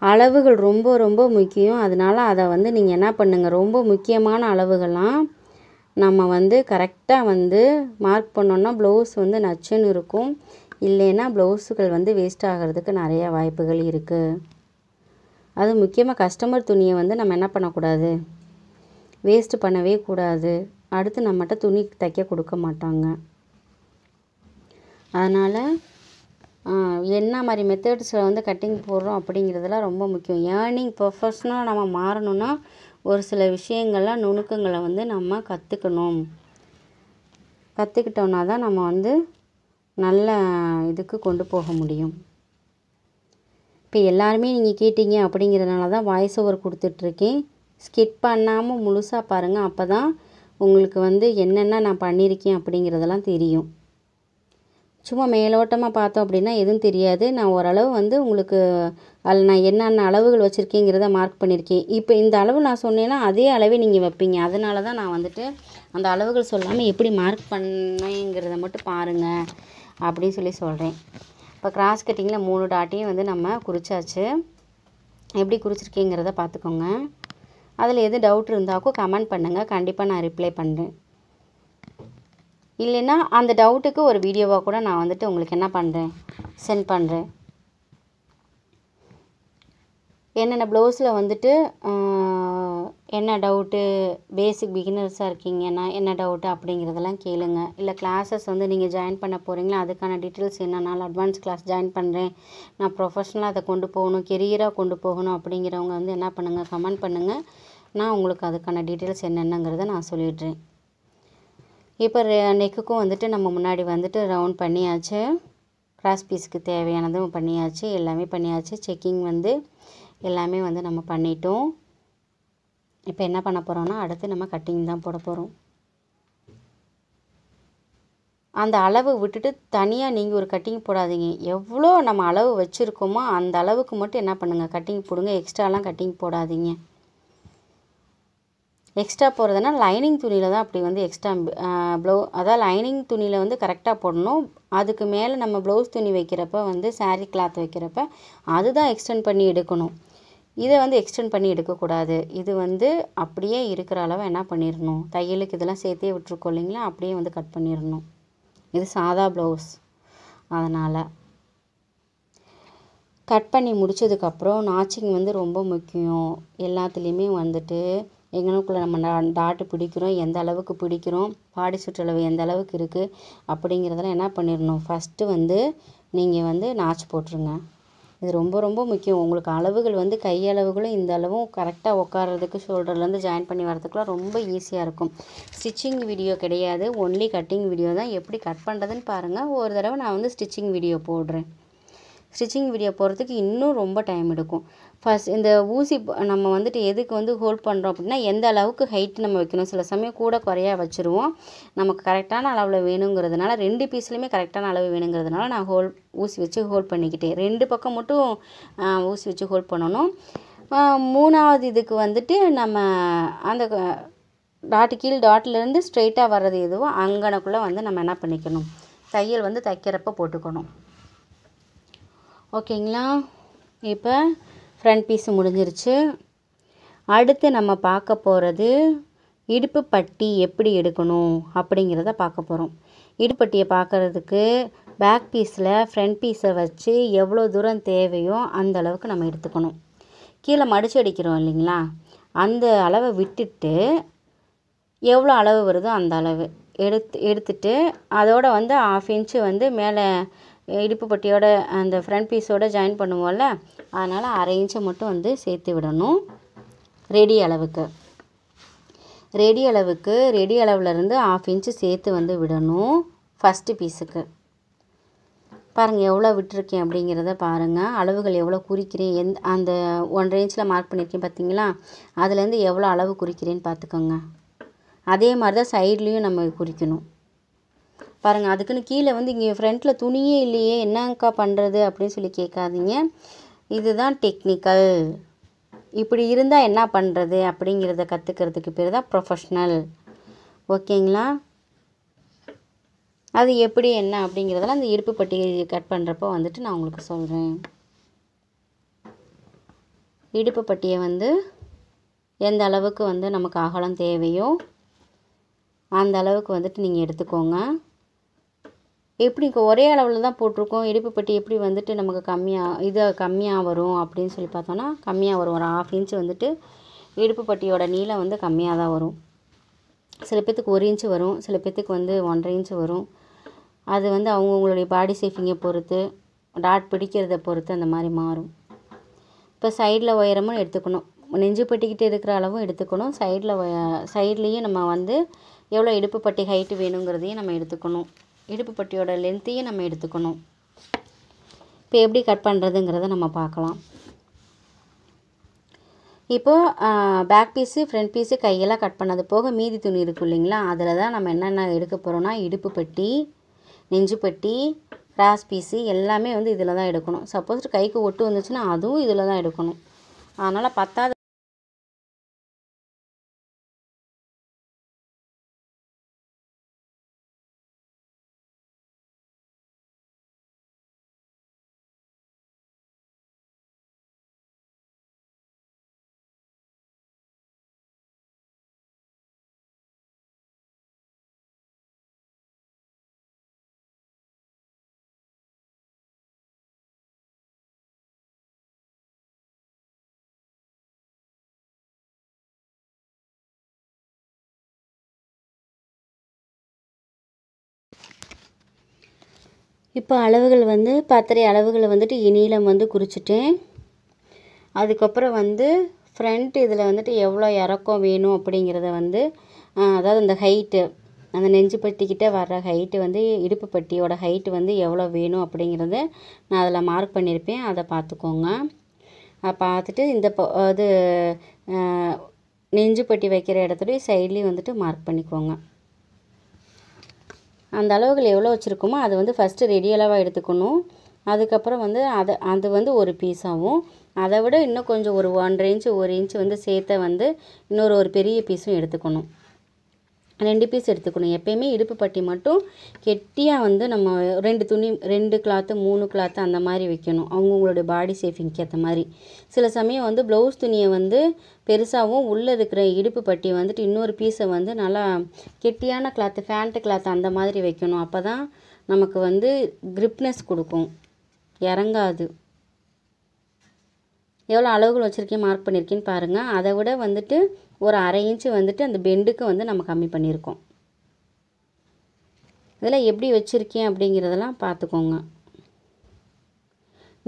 அளவுகள் ரொம்ப ரொம்ப முக்கியம். அதனால் அதை வந்து நீங்கள் என்ன பண்ணுங்கள், ரொம்ப முக்கியமான அளவுகள்லாம் நம்ம வந்து கரெக்டாக வந்து மார்க் பண்ணோன்னா ப்ளவுஸ் வந்து நச்சுன்னு இருக்கும். இல்லைன்னா ப்ளவுஸுகள் வந்து வேஸ்ட் ஆகிறதுக்கு நிறையா வாய்ப்புகள் இருக்குது. அது முக்கியமாக கஸ்டமர் துணியை வந்து நம்ம என்ன பண்ணக்கூடாது, வேஸ்ட்டு பண்ணவே கூடாது. அடுத்து நம்மகிட்ட துணி தைக்க கொடுக்க மாட்டாங்க. அதனால் என்ன மாதிரி மெத்தட்ஸில் வந்து கட்டிங் போடுறோம் அப்படிங்கிறதுலாம் ரொம்ப முக்கியம். ஏர்னிங் ப்ரொஃபஷ்னலாக நம்ம மாறணும்னா ஒரு சில விஷயங்கள்லாம் நுணுக்கங்களை வந்து நம்ம கற்றுக்கணும். கற்றுக்கிட்டோன்னா தான் நம்ம வந்து நல்ல இதுக்கு கொண்டு போக முடியும். இப்போ எல்லாருமே நீங்கள் கேட்டீங்க அப்படிங்கிறதுனால தான் வாய்ஸ் ஓவர் கொடுத்துட்ருக்கேன். ஸ்கிப் பண்ணாமல் முழுசாக பாருங்கள். அப்போ தான் உங்களுக்கு வந்து என்னென்ன நான் பண்ணியிருக்கேன் அப்படிங்கிறதெல்லாம் தெரியும். சும்மா மேலோட்டமாக பார்த்தோம் அப்படின்னா எதுவும் தெரியாது. நான் ஓரளவு வந்து உங்களுக்கு அதில் நான் என்னென்ன அளவுகள் வச்சுருக்கேங்கிறத மார்க் பண்ணியிருக்கேன். இப்போ இந்த அளவு நான் சொன்னேன்னா அதே அளவே நீங்கள் வைப்பீங்க. அதனால தான் நான் வந்துட்டு அந்த அளவுகள் சொல்லாமல் எப்படி மார்க் பண்ணேங்கிறத மட்டும் பாருங்கள் அப்படின்னு சொல்லி சொல்கிறேன். இப்போ கிராஸ் கட்டிங்கில் 3 டாட்டையும் வந்து நம்ம குறிச்சாச்சு. எப்படி குறிச்சிருக்கேங்கிறத பார்த்துக்கோங்க. அதில் எது டவுட் இருந்தாக்கோ கமெண்ட் பண்ணுங்கள். கண்டிப்பாக நான் ரிப்ளை பண்ணுறேன். இல்லைன்னா அந்த டவுட்டுக்கு ஒரு வீடியோவாக கூட நான் வந்துட்டு உங்களுக்கு என்ன பண்ணுறேன், சென்ட் பண்ணுறேன். என்னென்ன ப்ளவுஸில் வந்துட்டு என்ன டவுட்டு, பேசிக் பிகினர்ஸாக இருக்கீங்கன்னா என்ன டவுட்டு அப்படிங்கிறதெல்லாம் கேளுங்க. இல்லை கிளாஸஸ் வந்து நீங்கள் ஜாயின் பண்ண போகிறீங்களா, அதுக்கான டீட்டெயில்ஸ் என்னன்னாலும் அட்வான்ஸ் கிளாஸ் ஜாயின் பண்ணுறேன், நான் ப்ரொஃபஷ்னலாக அதை கொண்டு போகணும், கெரியராக கொண்டு போகணும் அப்படிங்கிறவங்க வந்து என்ன பண்ணுங்கள், கமெண்ட் பண்ணுங்கள். நான் உங்களுக்கு அதுக்கான டீட்டெயில்ஸ் என்னென்னங்கிறத நான் சொல்லிடுறேன். இப்போ நெக்குக்கும் வந்துட்டு நம்ம முன்னாடி வந்துட்டு ரவுண்ட் பண்ணியாச்சு. கிராஸ் பீஸுக்கு தேவையானதும் பண்ணியாச்சு. எல்லாமே பண்ணியாச்சு. செக்கிங் வந்து எல்லாமே வந்து நம்ம பண்ணிட்டோம். இப்போ என்ன பண்ண போகிறோம்னா அடுத்து நம்ம கட்டிங் தான் போட போகிறோம். அந்த அளவு விட்டுட்டு தனியாக நீங்கள் ஒரு கட்டிங் போடாதீங்க. எவ்வளோ நம்ம அளவு வச்சுருக்கோமோ அந்த அளவுக்கு மட்டும் என்ன பண்ணுங்கள், கட்டிங் போடுங்க. எக்ஸ்ட்ராலாம் கட்டிங் போடாதீங்க. எக்ஸ்ட்ரா போடுறதுனா லைனிங் துணியில் தான் அப்படி வந்து எக்ஸ்ட்ரா அதாவது லைனிங் துணியில் வந்து கரெக்டாக போடணும். அதுக்கு மேலே நம்ம ப்ளவுஸ் துணி வைக்கிறப்ப வந்து சாரீ கிளாத் வைக்கிறப்ப அதுதான் எக்ஸ்டெண்ட் பண்ணி எடுக்கணும். இதை வந்து எக்ஸ்டெண்ட் பண்ணி எடுக்கக்கூடாது. இது வந்து அப்படியே இருக்கிற அளவை என்ன பண்ணிடணும், தையலுக்கு இதெல்லாம் சேர்த்தே விட்டுருக்கோம் இல்லைங்களா, அப்படியே வந்து கட் பண்ணிடணும். இது சாதா ப்ளவுஸ். அதனால் கட் பண்ணி முடித்ததுக்கப்புறம் நாச்சிங் வந்து ரொம்ப முக்கியம். எல்லாத்துலேயுமே வந்துட்டு எங்கனக்குள்ளே நம்ம டாட்டு பிடிக்கிறோம், எந்த அளவுக்கு பிடிக்கிறோம், பாடி சுற்றளவு எந்த அளவுக்கு இருக்குது அப்படிங்கிறதெல்லாம் என்ன பண்ணிடணும், ஃபஸ்ட்டு வந்து நீங்கள் வந்து நாச் போட்டுருங்க. இது ரொம்ப ரொம்ப முக்கியம். உங்களுக்கு அளவுகள் வந்து கையளவுகளும் இந்த அளவும் கரெக்டாக உட்காரதுக்கு ஷோல்டர்லேருந்து ஜாயின் பண்ணி வரதுக்குலாம் ரொம்ப ஈஸியாக இருக்கும். ஸ்டிச்சிங் வீடியோ கிடையாது, ஒன்லி கட்டிங் வீடியோ தான். எப்படி கட் பண்ணுறதுன்னு பாருங்கள். ஒரு தடவை நான் வந்து ஸ்டிச்சிங் வீடியோ போடுறேன். ஸ்டிச்சிங் வீடியோ போகிறதுக்கு இன்னும் ரொம்ப டைம் எடுக்கும். ஃபஸ்ட் இந்த ஊசி நம்ம வந்துட்டு எதுக்கு வந்து ஹோல்ட் பண்ணுறோம் அப்படின்னா எந்த அளவுக்கு ஹைட் நம்ம வைக்கணும். சில சமயம் கூட குறையா வச்சுருவோம். நமக்கு கரெக்டான அளவில் வேணுங்கிறதுனால 2 பீஸ்லையுமே கரெக்டான அளவு வேணுங்கிறதுனால நான் ஊசி வச்சு ஹோல்ட் பண்ணிக்கிட்டேன். 2 பக்கம் மட்டும் ஊசி வச்சு ஹோல்ட் பண்ணணும். 3வது இதுக்கு வந்துட்டு நம்ம அந்த கீழ் டாட்லேருந்து ஸ்ட்ரெயிட்டாக வர்றது எதுவோ அங்கனக்குள்ளே வந்து நம்ம என்ன பண்ணிக்கணும், தையல் வந்து தைக்கிறப்ப போட்டுக்கணும். ஓகேங்களா? இப்போ ஃப்ரண்ட் பீஸு முடிஞ்சிருச்சு. அடுத்து நம்ம பார்க்க போகிறது இடுப்பு பட்டி எப்படி எடுக்கணும் அப்படிங்கிறத பார்க்க போகிறோம். இடுப்பட்டியை பார்க்குறதுக்கு பேக் பீஸில் ஃப்ரண்ட் பீஸை வச்சு எவ்வளோ தூரம் தேவையோ அந்த அளவுக்கு நம்ம எடுத்துக்கணும். கீழே மடித்து அடிக்கிறோம் இல்லைங்களா, அந்த அளவை விட்டுட்டு எவ்வளோ அளவு வருதோ அந்த அளவு எடுத்துட்டு அதோட வந்து 1/2 இன்ச்சு வந்து மேலே இடுப்பு பட்டியோட அந்த ஃப்ரண்ட் பீஸோடு ஜாயின் பண்ணுவோம்ல, அதனால் 1/2 இன்ச்சை மட்டும் வந்து சேர்த்து விடணும். ரெடி அளவுலேருந்து 1/2 இன்ச்சு சேர்த்து வந்து விடணும் ஃபஸ்ட்டு பீஸுக்கு. பாருங்கள் எவ்வளோ விட்டுருக்கேன் அப்படிங்கிறத பாருங்கள். அளவுகள் எவ்வளோ குறிக்கிறேன், அந்த 1.5 இன்ச்சில் மார்க் பண்ணியிருக்கேன் பார்த்தீங்களா, அதுலேருந்து எவ்வளோ அளவு குறிக்கிறேன்னு பார்த்துக்கோங்க. அதே மாதிரி தான் சைட்லேயும் நம்ம குறிக்கணும். பாருங்கள், அதுக்குன்னு கீழே வந்து இங்கே ஃப்ரண்ட்டில் துணியே இல்லையே என்னக்கா பண்ணுறது அப்படின்னு சொல்லி கேட்காதீங்க. இதுதான் டெக்னிக்கல். இப்படி இருந்தால் என்ன பண்ணுறது அப்படிங்கிறத கற்றுக்கிறதுக்கு பேர் தான் ப்ரொஃபஷ்னல். ஓகேங்களா? அது எப்படி என்ன அப்படிங்கிறதெல்லாம் அந்த இடுப்பு பட்டி கட் பண்ணுறப்போ வந்துட்டு நான் உங்களுக்கு சொல்கிறேன். இடுப்பு பட்டியை வந்து எந்த அளவுக்கு வந்து நமக்கு அகலம் தேவையோ அந்த அளவுக்கு வந்துட்டு நீங்கள் எடுத்துக்கோங்க. எப்படி ஒரே அளவில் தான் போட்டிருக்கோம், இடுப்பு பட்டி எப்படி வந்துட்டு நமக்கு கம்மியாக வரும் அப்படின்னு சொல்லி பார்த்தோன்னா கம்மியாக வரும். ஒரு 1/2 இன்ச்சு வந்துட்டு இடுப்பு பட்டியோட நீளம் வந்து கம்மியாக தான் வரும். சில பேர்த்துக்கு 1 இன்ச்சு வரும், சில பேர்த்துக்கு வந்து 1.5 இன்ச்சு வரும். அது வந்து அவங்கவுங்களுடைய பாடி ஷேப்பிங்கை பொறுத்து, டாட் பிடிக்கிறத பொறுத்து அந்த மாதிரி மாறும். இப்போ சைடில் உயரமும் எடுத்துக்கணும், நெஞ்சு பட்டிக்கிட்டு இருக்கிற அளவும் எடுத்துக்கணும். சைட்லேயும் நம்ம வந்து எவ்வளோ இடுப்பு பட்டி ஹைட்டு வேணுங்கிறதையும் நம்ம எடுத்துக்கணும். இடுப்பு பட்டியோட லென்த்தையும் நம்ம எடுத்துக்கணும். இப்போ எப்படி கட் பண்ணுறதுங்கிறத நம்ம பார்க்கலாம். இப்போது பேக் பீஸு, ஃப்ரண்ட் பீஸு, கையெல்லாம் கட் பண்ணது போக மீதி துணி இருக்கும் இல்லைங்களா, அதில் தான் நம்ம என்னென்ன எடுக்க போகிறோன்னா இடுப்பு பட்டி, நெஞ்சு பட்டி, கிராஸ் பீஸு எல்லாமே வந்து இதில் தான் எடுக்கணும். சப்போஸ் கைக்கு ஒட்டு வந்துச்சுன்னா அதுவும் இதில் தான் எடுக்கணும். அதனால் பத்தாத இப்போ அளவுகள் வந்து பத்தரை அளவுகளை வந்துட்டு நீளம் வந்து குறிச்சிட்டேன். அதுக்கப்புறம் வந்து ஃப்ரண்ட் இதில் வந்துட்டு எவ்வளோ இறக்கம் வேணும் அப்படிங்கிறத வந்து அதாவது அந்த ஹைட்டு, அந்த நெஞ்சு பட்டிக்கிட்ட வர்ற ஹைட்டு வந்து இடுப்பு பட்டியோட ஹைட்டு வந்து எவ்வளோ வேணும் அப்படிங்கிறத நான் அதில் மார்க் பண்ணியிருப்பேன். அதை பார்த்துக்கோங்க. அதை பார்த்துட்டு இந்த இது நெஞ்சு பட்டி வைக்கிற இடத்துல சைட்லேயும் வந்துட்டு மார்க் பண்ணிக்கோங்க. அந்த அளவுகள் எவ்வளோ வச்சுருக்கோமோ அது வந்து ஃபஸ்ட்டு ரெடி அளவாக எடுத்துக்கணும். அதுக்கப்புறம் வந்து அது வந்து ஒரு பீஸாகவும், அதை விட இன்னும் கொஞ்சம் ஒரு 1.5 இன்ச்சு 1 இன்ச்சு வந்து சேர்த்த வந்து ஒரு பெரிய பீஸும் எடுத்துக்கணும். 2 பீஸ் எடுத்துக்கணும். எப்போயுமே இடுப்பு பட்டி மட்டும் கெட்டியாக வந்து நம்ம 2 கிளாத்து 3 கிளாத்து அந்த மாதிரி வைக்கணும், அவங்கவுங்களுடைய பாடி ஷேப்பிங்க்கு ஏற்ற மாதிரி. சில சமயம் வந்து ப்ளவுஸ் துணியை வந்து பெருசாகவும் உள்ளே இருக்கிற இடுப்பு பட்டி வந்துட்டு இன்னொரு பீஸை வந்து நல்லா கெட்டியான கிளாத்து, ஃபேண்ட்டு கிளாத்து அந்த மாதிரி வைக்கணும். அப்போ தான் நமக்கு வந்து கிரிப்னஸ் கொடுக்கும், இறங்காது. எவ்வளோ அளவுகள் வச்சுருக்கேன் மார்க் பண்ணியிருக்கேன்னு பாருங்கள். அதை விட வந்துட்டு ஒரு 1/2 இன்ச்சு வந்துட்டு அந்த பெண்டுக்கு வந்து நம்ம கம்மி பண்ணியிருக்கோம். இதெல்லாம் எப்படி வச்சுருக்கேன் அப்படிங்கிறதெல்லாம் பார்த்துக்கோங்க.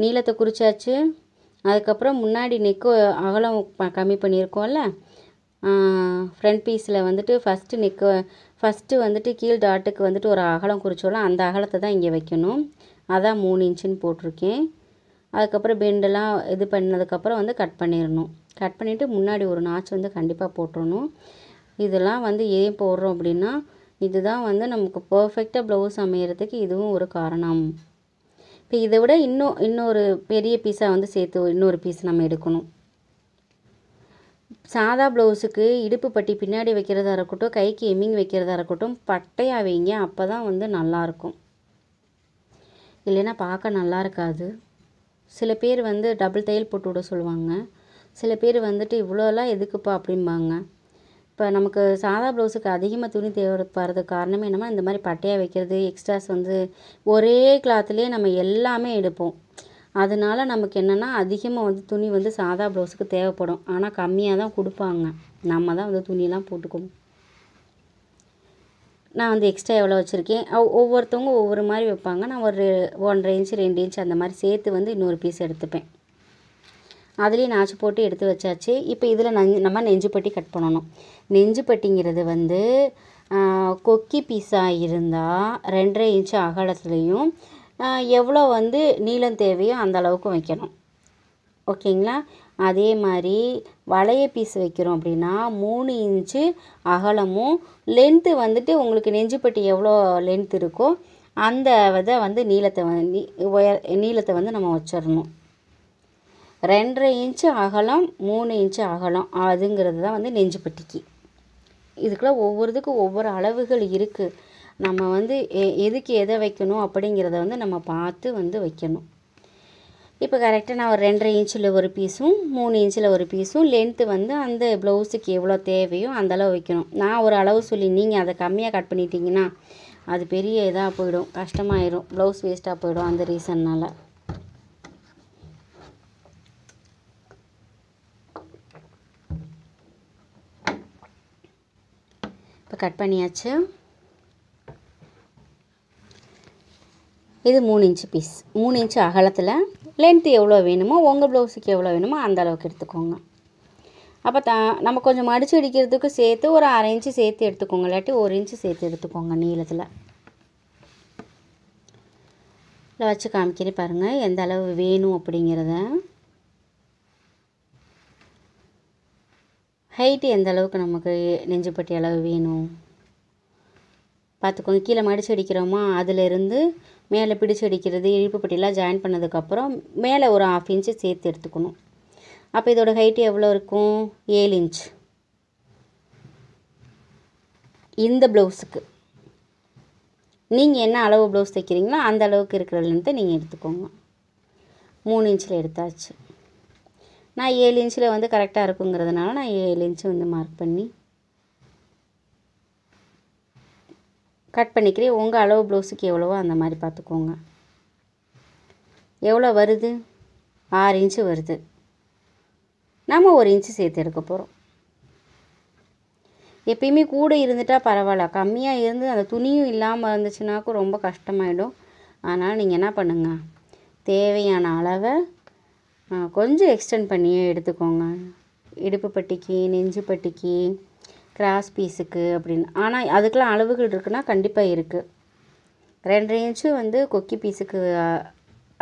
நீளத்தை குறிச்சாச்சு. அதுக்கப்புறம் முன்னாடி நெக்கு அகலம் கம்மி பண்ணியிருக்கோம்ல, ஃப்ரண்ட் பீஸில் வந்துட்டு ஃபஸ்ட்டு வந்துட்டு கீழ் டாட்டுக்கு வந்துட்டு ஒரு அகலம் குறிச்சோம்ல, அந்த அகலத்தை தான் இங்கே வைக்கணும். அதான் 3 இன்ச்சுன்னு போட்டிருக்கேன். அதுக்கப்புறம் பெண்டெல்லாம் இது பண்ணதுக்கப்புறம் வந்து கட் பண்ணிடணும். கட் பண்ணிவிட்டு முன்னாடி ஒரு நாச்சு வந்து கண்டிப்பாக போட்டுடணும். இதெல்லாம் வந்து ஏன் போடுறோம் அப்படின்னா, இதுதான் வந்து நமக்கு பர்ஃபெக்டாக ப்ளவுஸ் அமையறதுக்கு இதுவும் ஒரு காரணம். இப்போ இதை விட இன்னொரு பெரிய பீஸாக வந்து சேர்த்து இன்னொரு பீஸ் நம்ம எடுக்கணும். சாதா ப்ளவுஸுக்கு இடுப்பு பட்டி பின்னாடி வைக்கிறதா இருக்கட்டும், கைக்கு எம்மிங் வைக்கிறதா இருக்கட்டும், பட்டையாக வைங்க. அப்போ தான் வந்து நல்லாயிருக்கும். இல்லைன்னா பார்க்க நல்லா இருக்காது. சில பேர் வந்து டபுள் தையல் போட்டு விட சொல்லுவாங்க. சில பேர் வந்துட்டு இவ்வளோலாம் எதுக்குப்பா அப்படிம்பாங்க. இப்போ நமக்கு சாதா ப்ளவுஸுக்கு அதிகமாக துணி தேவைப்படுறதுக்கு காரணமே என்னன்னா, இந்த மாதிரி பட்டையாக வைக்கிறது, எக்ஸ்ட்ராஸ் வந்து ஒரே கிளாத்துலேயே நம்ம எல்லாமே எடுப்போம். அதனால நமக்கு என்னென்னா அதிகமாக வந்து துணி வந்து சாதா ப்ளவுஸுக்கு தேவைப்படும். ஆனால் கம்மியாக தான் கொடுப்பாங்க. நம்ம தான் வந்து துணியெல்லாம் போட்டுக்கணும். நான் வந்து எக்ஸ்ட்ரா எவ்வளோ வச்சுருக்கேன், ஒவ்வொருத்தவங்க ஒவ்வொரு மாதிரி வைப்பாங்க. நான் ஒரு 1.5 இன்ச்சு 2 இன்ச்சு அந்த மாதிரி சேர்த்து வந்து இன்னொரு பீஸ் எடுத்துப்பேன். அதுலேயும் நாச்சு போட்டு எடுத்து வச்சாச்சு. இப்போ இதில் நம்ம நெஞ்சு பட்டி கட் பண்ணணும். நெஞ்சு பட்டிங்கிறது வந்து கொக்கி பீஸாக இருந்தால் 2.5 இன்ச்சு அகலத்துலேயும் எவ்வளோ வந்து நீளம் தேவையோ அந்த அளவுக்கு வைக்கணும். ஓகேங்களா? அதே மாதிரி வளைய பீஸ் வைக்கிறோம் அப்படின்னா 3 இன்ச்சு அகலமும் லென்த்து வந்துட்டு உங்களுக்கு நெஞ்சுப்பட்டி எவ்வளோ லென்த் இருக்கோ அந்த இதை வந்து நீளத்தை வந்து நம்ம வச்சிடணும். 2.5 இன்ச்சு அகலம் 3 இன்ச்சு அகலம் அதுங்கிறது தான் வந்து நெஞ்சுப்பட்டிக்கு. இதுக்கெல்லாம் ஒவ்வொருத்துக்கும் ஒவ்வொரு அளவுகள் இருக்குது. நம்ம வந்து எதுக்கு எதை வைக்கணும் அப்படிங்கிறத வந்து நம்ம பார்த்து வந்து வைக்கணும். இப்போ கரெக்டாக நான் ஒரு 2.5 இன்ச்சில் ஒரு பீஸும் 3 இன்ச்சில் ஒரு பீஸும் லென்த்து வந்து அந்த ப்ளவுஸுக்கு எவ்வளோ தேவையோ அந்தளவு வைக்கணும். நான் ஒரு அளவு சொல்லி நீங்கள் அதை கம்மியாக கட் பண்ணிட்டீங்கன்னா அது பெரிய இதாக போயிடும், கஷ்டமாயிடும், ப்ளவுஸ் வேஸ்ட்டாக போயிடும். அந்த ரீசன்னால் இப்போ கட் பண்ணியாச்சு. இது 3 இன்ச்சு பீஸ். 3 இன்ச்சு அகலத்தில் லென்த்து எவ்வளோ வேணுமோ உங்கள் ப்ளவுஸுக்கு எவ்வளோ வேணுமோ அந்த அளவுக்கு எடுத்துக்கோங்க. அப்போ நம்ம கொஞ்சம் மடித்து அடிக்கிறதுக்கு சேர்த்து ஒரு 1/2 இன்ச்சு சேர்த்து எடுத்துக்கோங்க, இல்லாட்டி 1 இன்ச்சு சேர்த்து எடுத்துக்கோங்க நீளத்தில். இல்லை வச்சு காமிக்கிறேன் பாருங்கள் எந்த அளவு வேணும் அப்படிங்கிறத. ஹைட்டு எந்த அளவுக்கு நமக்கு நெஞ்சுப்பட்டி அளவு வேணும் பார்த்துக்கோங்க. கீழே மடித்து அடிக்கிறோமா அதிலிருந்து மேலே பிடிச்சு அடிக்கிறது இழுப்பு பட்டியெல்லாம் ஜாயின் பண்ணதுக்கப்புறம் மேலே ஒரு 1/2 இன்ச்சு சேர்த்து எடுத்துக்கணும். அப்போ இதோட ஹைட்டு எவ்வளோ இருக்கும்? 7 இன்ச். இந்த ப்ளவுஸுக்கு நீங்கள் என்ன அளவு ப்ளவுஸ் தைக்கிறீங்களோ அந்த அளவுக்கு இருக்கிற லென்த்தை நீங்கள் எடுத்துக்கோங்க. 3 இன்ச்சில் எடுத்தாச்சு. நான் 7 இன்ச்சில் வந்து கரெக்டாக இருக்குங்கிறதுனால நான் 7 இன்ச்சு வந்து மார்க் பண்ணி கட் பண்ணிக்கிறேன். உங்கள் அளவு ப்ளவுஸுக்கு எவ்வளவோ அந்த மாதிரி பார்த்துக்கோங்க. எவ்வளோ வருது? 6 இன்ச்சு வருது. நம்ம 1 இன்ச்சு சேர்த்து எடுக்க போகிறோம். எப்பயுமே கூட இருந்துட்டால் பரவாயில்ல, கம்மியாக இருந்து அந்த துணியும் இல்லாமல் இருந்துச்சுனாக்கும் ரொம்ப கஷ்டமாயிடும். அதனால் நீங்கள் என்ன பண்ணுங்கள், தேவையான அளவை கொஞ்சம் எக்ஸ்டெண்ட் பண்ணியே எடுத்துக்கோங்க. இடுப்பு பட்டிக்கு, நெஞ்சு பட்டிக்கு, கிராஸ் பீஸுக்கு அப்படின்னு. ஆனால் அதுக்கெலாம் அளவுகள் இருக்குன்னா கண்டிப்பாக இருக்குது. 2.5 இன்ச்சு வந்து கொக்கி பீஸுக்கு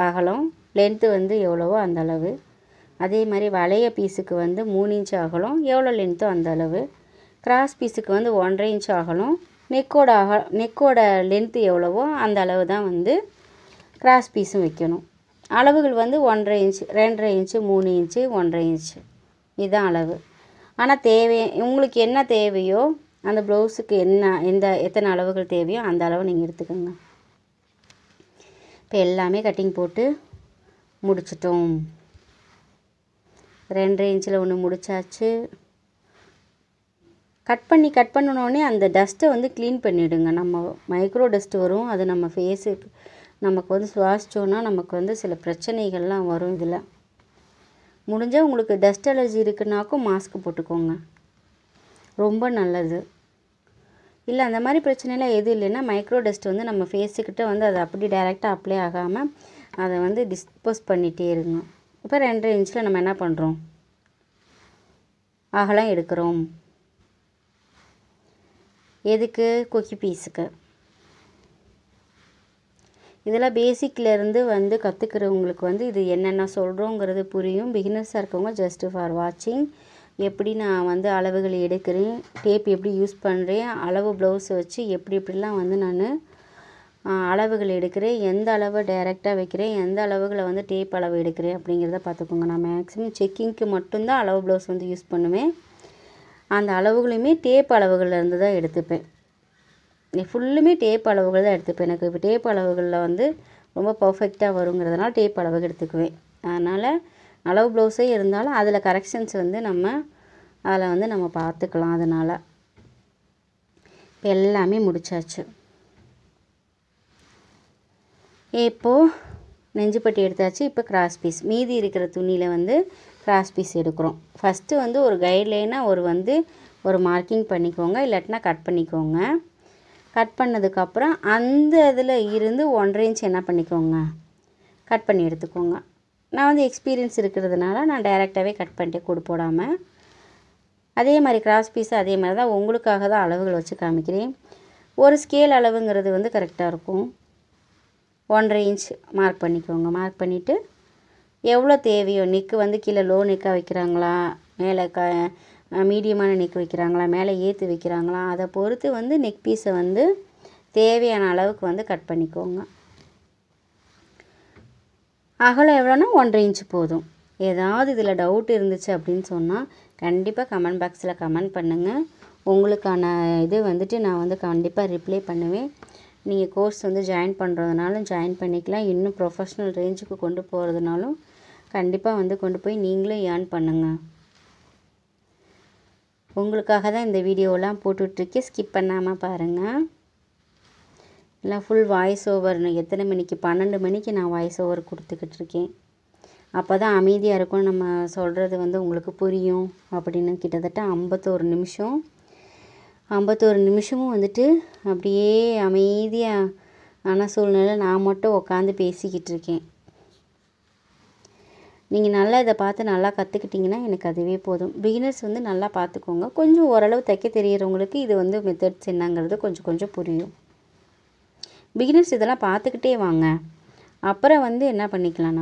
அகலம், லென்த்து வந்து எவ்வளவோ அந்த அளவு. அதே மாதிரி வளைய பீஸுக்கு வந்து 3 இன்ச்சு அகலம், எவ்வளோ லென்த்தோ அந்த அளவு. கிராஸ் பீஸுக்கு வந்து 1.5 இன்ச்சு அகலம், நெக்கோட லென்த்து எவ்வளவோ அந்த அளவு தான் வந்து கிராஸ் பீஸும் வைக்கணும். அளவுகள் வந்து 1.5 இன்ச்சு, 2.5 இன்ச்சு, 3 இன்ச்சு, 1.5 இன்ச்சு இதுதான் அளவு. ஆனால் உங்களுக்கு என்ன தேவையோ அந்த ப்ளவுஸுக்கு எத்தனை அளவுகள் தேவையோ அந்த அளவு நீங்கள் எடுத்துக்கோங்க. இப்போ எல்லாமே கட்டிங் போட்டு முடிச்சிட்டோம். 2.5 இன்ச்சில் ஒன்று முடிச்சாச்சு. கட் பண்ணோடனே அந்த டஸ்ட்டை வந்து க்ளீன் பண்ணிவிடுங்க. நம்ம மைக்ரோ டஸ்ட் வரும், அது நம்ம ஃபேஸுக்கு நமக்கு வந்து சுவாசித்தோன்னா நமக்கு வந்து சில பிரச்சனைகள்லாம் வரும். இதில் முடிஞ்சால் உங்களுக்கு டஸ்ட் அலர்ஜி இருக்குன்னாக்கும் மாஸ்க் போட்டுக்கோங்க, ரொம்ப நல்லது. இல்லை அந்த மாதிரி பிரச்சனைலாம் எதுவும் இல்லைன்னா மைக்ரோ டஸ்ட் வந்து நம்ம ஃபேஸுக்கிட்ட வந்து அதை அப்படி டைரெக்டாக அப்ளை ஆகாமல் அதை வந்து டிஸ்போஸ் பண்ணிகிட்டே இருங்க. இப்போ 2.5 இன்ச்சில் நம்ம என்ன பண்ணுறோம், அகலம் எடுக்கிறோம். எதுக்கு? கொக்கி பீஸுக்கு. இதெல்லாம் பேசிக்லேருந்து வந்து கற்றுக்கிறவங்களுக்கு வந்து இது என்னென்ன சொல்கிறோங்கிறது புரியும். பிகினர்ஸாக இருக்கவங்க ஜஸ்ட்டு ஃபார் வாட்சிங். எப்படி நான் வந்து அளவுகள் எடுக்கிறேன், டேப் எப்படி யூஸ் பண்ணுறேன், அளவு ப்ளவுஸை வச்சு எப்படிலாம் வந்து நான் அளவுகள் எடுக்கிறேன், எந்த அளவை டைரெக்டாக வைக்கிறேன், எந்த அளவுகளை வந்து டேப் அளவு எடுக்கிறேன் அப்படிங்கிறத பார்த்துக்கோங்க. நான் மேக்ஸிமம் செக்கிங்க்கு மட்டும்தான் அளவு ப்ளவுஸ் வந்து யூஸ் பண்ணுவேன். அந்த அளவுகளையுமே டேப் அளவுகள்லேருந்து தான் எடுத்துப்பேன். ஃபுல்லுமே டேப் அளவுகள் தான் எடுத்துப்பேன். எனக்கு இப்போ டேப் அளவுகளில் வந்து ரொம்ப பர்ஃபெக்டாக வருங்கிறதுனால டேப் அளவு எடுத்துக்குவேன். அதனால் அளவு ப்ளவுஸே இருந்தாலும் அதில் கரெக்ஷன்ஸ் வந்து நம்ம பார்த்துக்கலாம். அதனால் இப்போ எல்லாமே முடிச்சாச்சு. இப்போது நெஞ்சுப்பட்டி எடுத்தாச்சு. இப்போ கிராஸ் பீஸ், மீதி இருக்கிற துணியில் வந்து கிராஸ் பீஸ் எடுக்கிறோம். ஃபஸ்ட்டு வந்து ஒரு கைட்லைனாக ஒரு மார்க்கிங் பண்ணிக்கோங்க, இல்லாட்டினா கட் பண்ணிக்கோங்க. கட் பண்ணதுக்கப்புறம் அந்த இதில் இருந்து 1.5 இன்ச் என்ன பண்ணிக்கோங்க, கட் பண்ணி எடுத்துக்கோங்க. நான் வந்து எக்ஸ்பீரியன்ஸ் இருக்கிறதுனால நான் டைரெக்டாகவே கட் பண்ணிட்டு கூடு போடாமல், அதே மாதிரி கிராஸ் பீஸு அதே மாதிரி தான் உங்களுக்காக தான் அளவுகள் வச்சு காமிக்கிறேன். ஒரு ஸ்கேல் அளவுங்கிறது வந்து கரெக்டாக இருக்கும். 1.5 இன்ச் மார்க் பண்ணிக்கோங்க. மார்க் பண்ணிவிட்டு எவ்வளோ தேவையோ, நெக்கு வந்து கீழே லோ நெக்காக வைக்கிறாங்களா, மேலே மீடியமான நெக் வைக்கிறாங்களா, மேலே ஏற்று வைக்கிறாங்களா, அதை பொறுத்து வந்து நெக் பீஸை வந்து தேவையான அளவுக்கு வந்து கட் பண்ணிக்கோங்க. அகலம் எவ்வளோன்னா 1.5 இன்ச் போதும். ஏதாவது இதில் டவுட் இருந்துச்சு அப்படின்னு சொன்னால் கண்டிப்பாக கமெண்ட் பாக்ஸில் கமெண்ட் பண்ணுங்கள். உங்களுக்கான இது வந்துட்டு நான் வந்து கண்டிப்பாக ரிப்ளை பண்ணுவேன். நீங்கள் கோர்ஸ் வந்து ஜாயின் பண்ணுறதுனாலும் ஜாயின் பண்ணிக்கலாம். இன்னும் ப்ரொஃபஷ்னல் ரேஞ்சுக்கு கொண்டு போகிறதுனாலும் கண்டிப்பாக வந்து கொண்டு போய் நீங்களும் ஏர்ன் பண்ணுங்கள். உங்களுக்காக தான் இந்த வீடியோலாம் போட்டுட்ருக்கேன். ஸ்கிப் பண்ணாமல் பாருங்கள். இல்லை ஃபுல் வாய்ஸ் ஓவர் எத்தனை மணிக்கு 12 மணிக்கு நான் வாய்ஸ் ஓவர் கொடுத்துக்கிட்டு இருக்கேன். அப்போ தான் அமைதியாக இருக்கும், நம்ம சொல்கிறது வந்து உங்களுக்கு புரியும் அப்படின்னு. கிட்டத்தட்ட 51 நிமிஷம் 51 நிமிஷமும் வந்துட்டு அப்படியே அமைதியான சூழ்நிலை நான் மட்டும் உட்காந்து பேசிக்கிட்டு இருக்கேன். நீங்கள் நல்லா இதை பார்த்து நல்லா கற்றுக்கிட்டிங்கன்னா எனக்கு அதுவே போதும். பிகினர்ஸ் வந்து நல்லா பார்த்துக்கோங்க. கொஞ்சம் ஓரளவு தைக்க தெரிகிறவங்களுக்கு இது வந்து மெத்தட்ஸ் என்னங்கிறது கொஞ்சம் கொஞ்சம் புரியும். பிகினர்ஸ் இதெல்லாம் பார்த்துக்கிட்டே வாங்க. அப்புறம் வந்து என்ன பண்ணிக்கலாம்,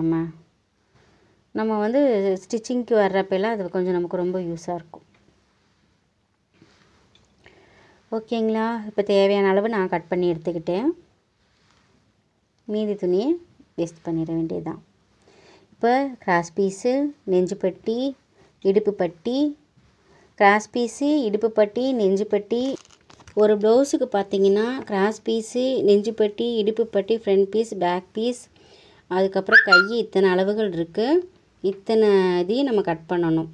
நம்ம வந்து ஸ்டிச்சிங்க்கு வர்றப்பெல்லாம் அது கொஞ்சம் நமக்கு ரொம்ப யூஸாக இருக்கும். ஓகேங்களா? இப்போ தேவையான அளவு நான் கட் பண்ணி எடுத்துக்கிட்டேன். மீதி துணியை வேஸ்ட் பண்ணிட வேண்டியதுதான். இப்போ கிராஸ் பீஸு, நெஞ்சு பட்டி, இடுப்பு பட்டி, கிராஸ் பீஸு, இடுப்பு பட்டி, நெஞ்சு பட்டி. ஒரு ப்ளவுஸுக்கு பார்த்தீங்கன்னா கிராஸ் பீஸு, நெஞ்சு பட்டி, இடுப்பு பட்டி, ஃப்ரண்ட் பீஸ், பேக் பீஸ், அதுக்கப்புறம் கை, இத்தனை அளவுகள் இருக்குது. இத்தனை இதையும் நம்ம கட் பண்ணணும்.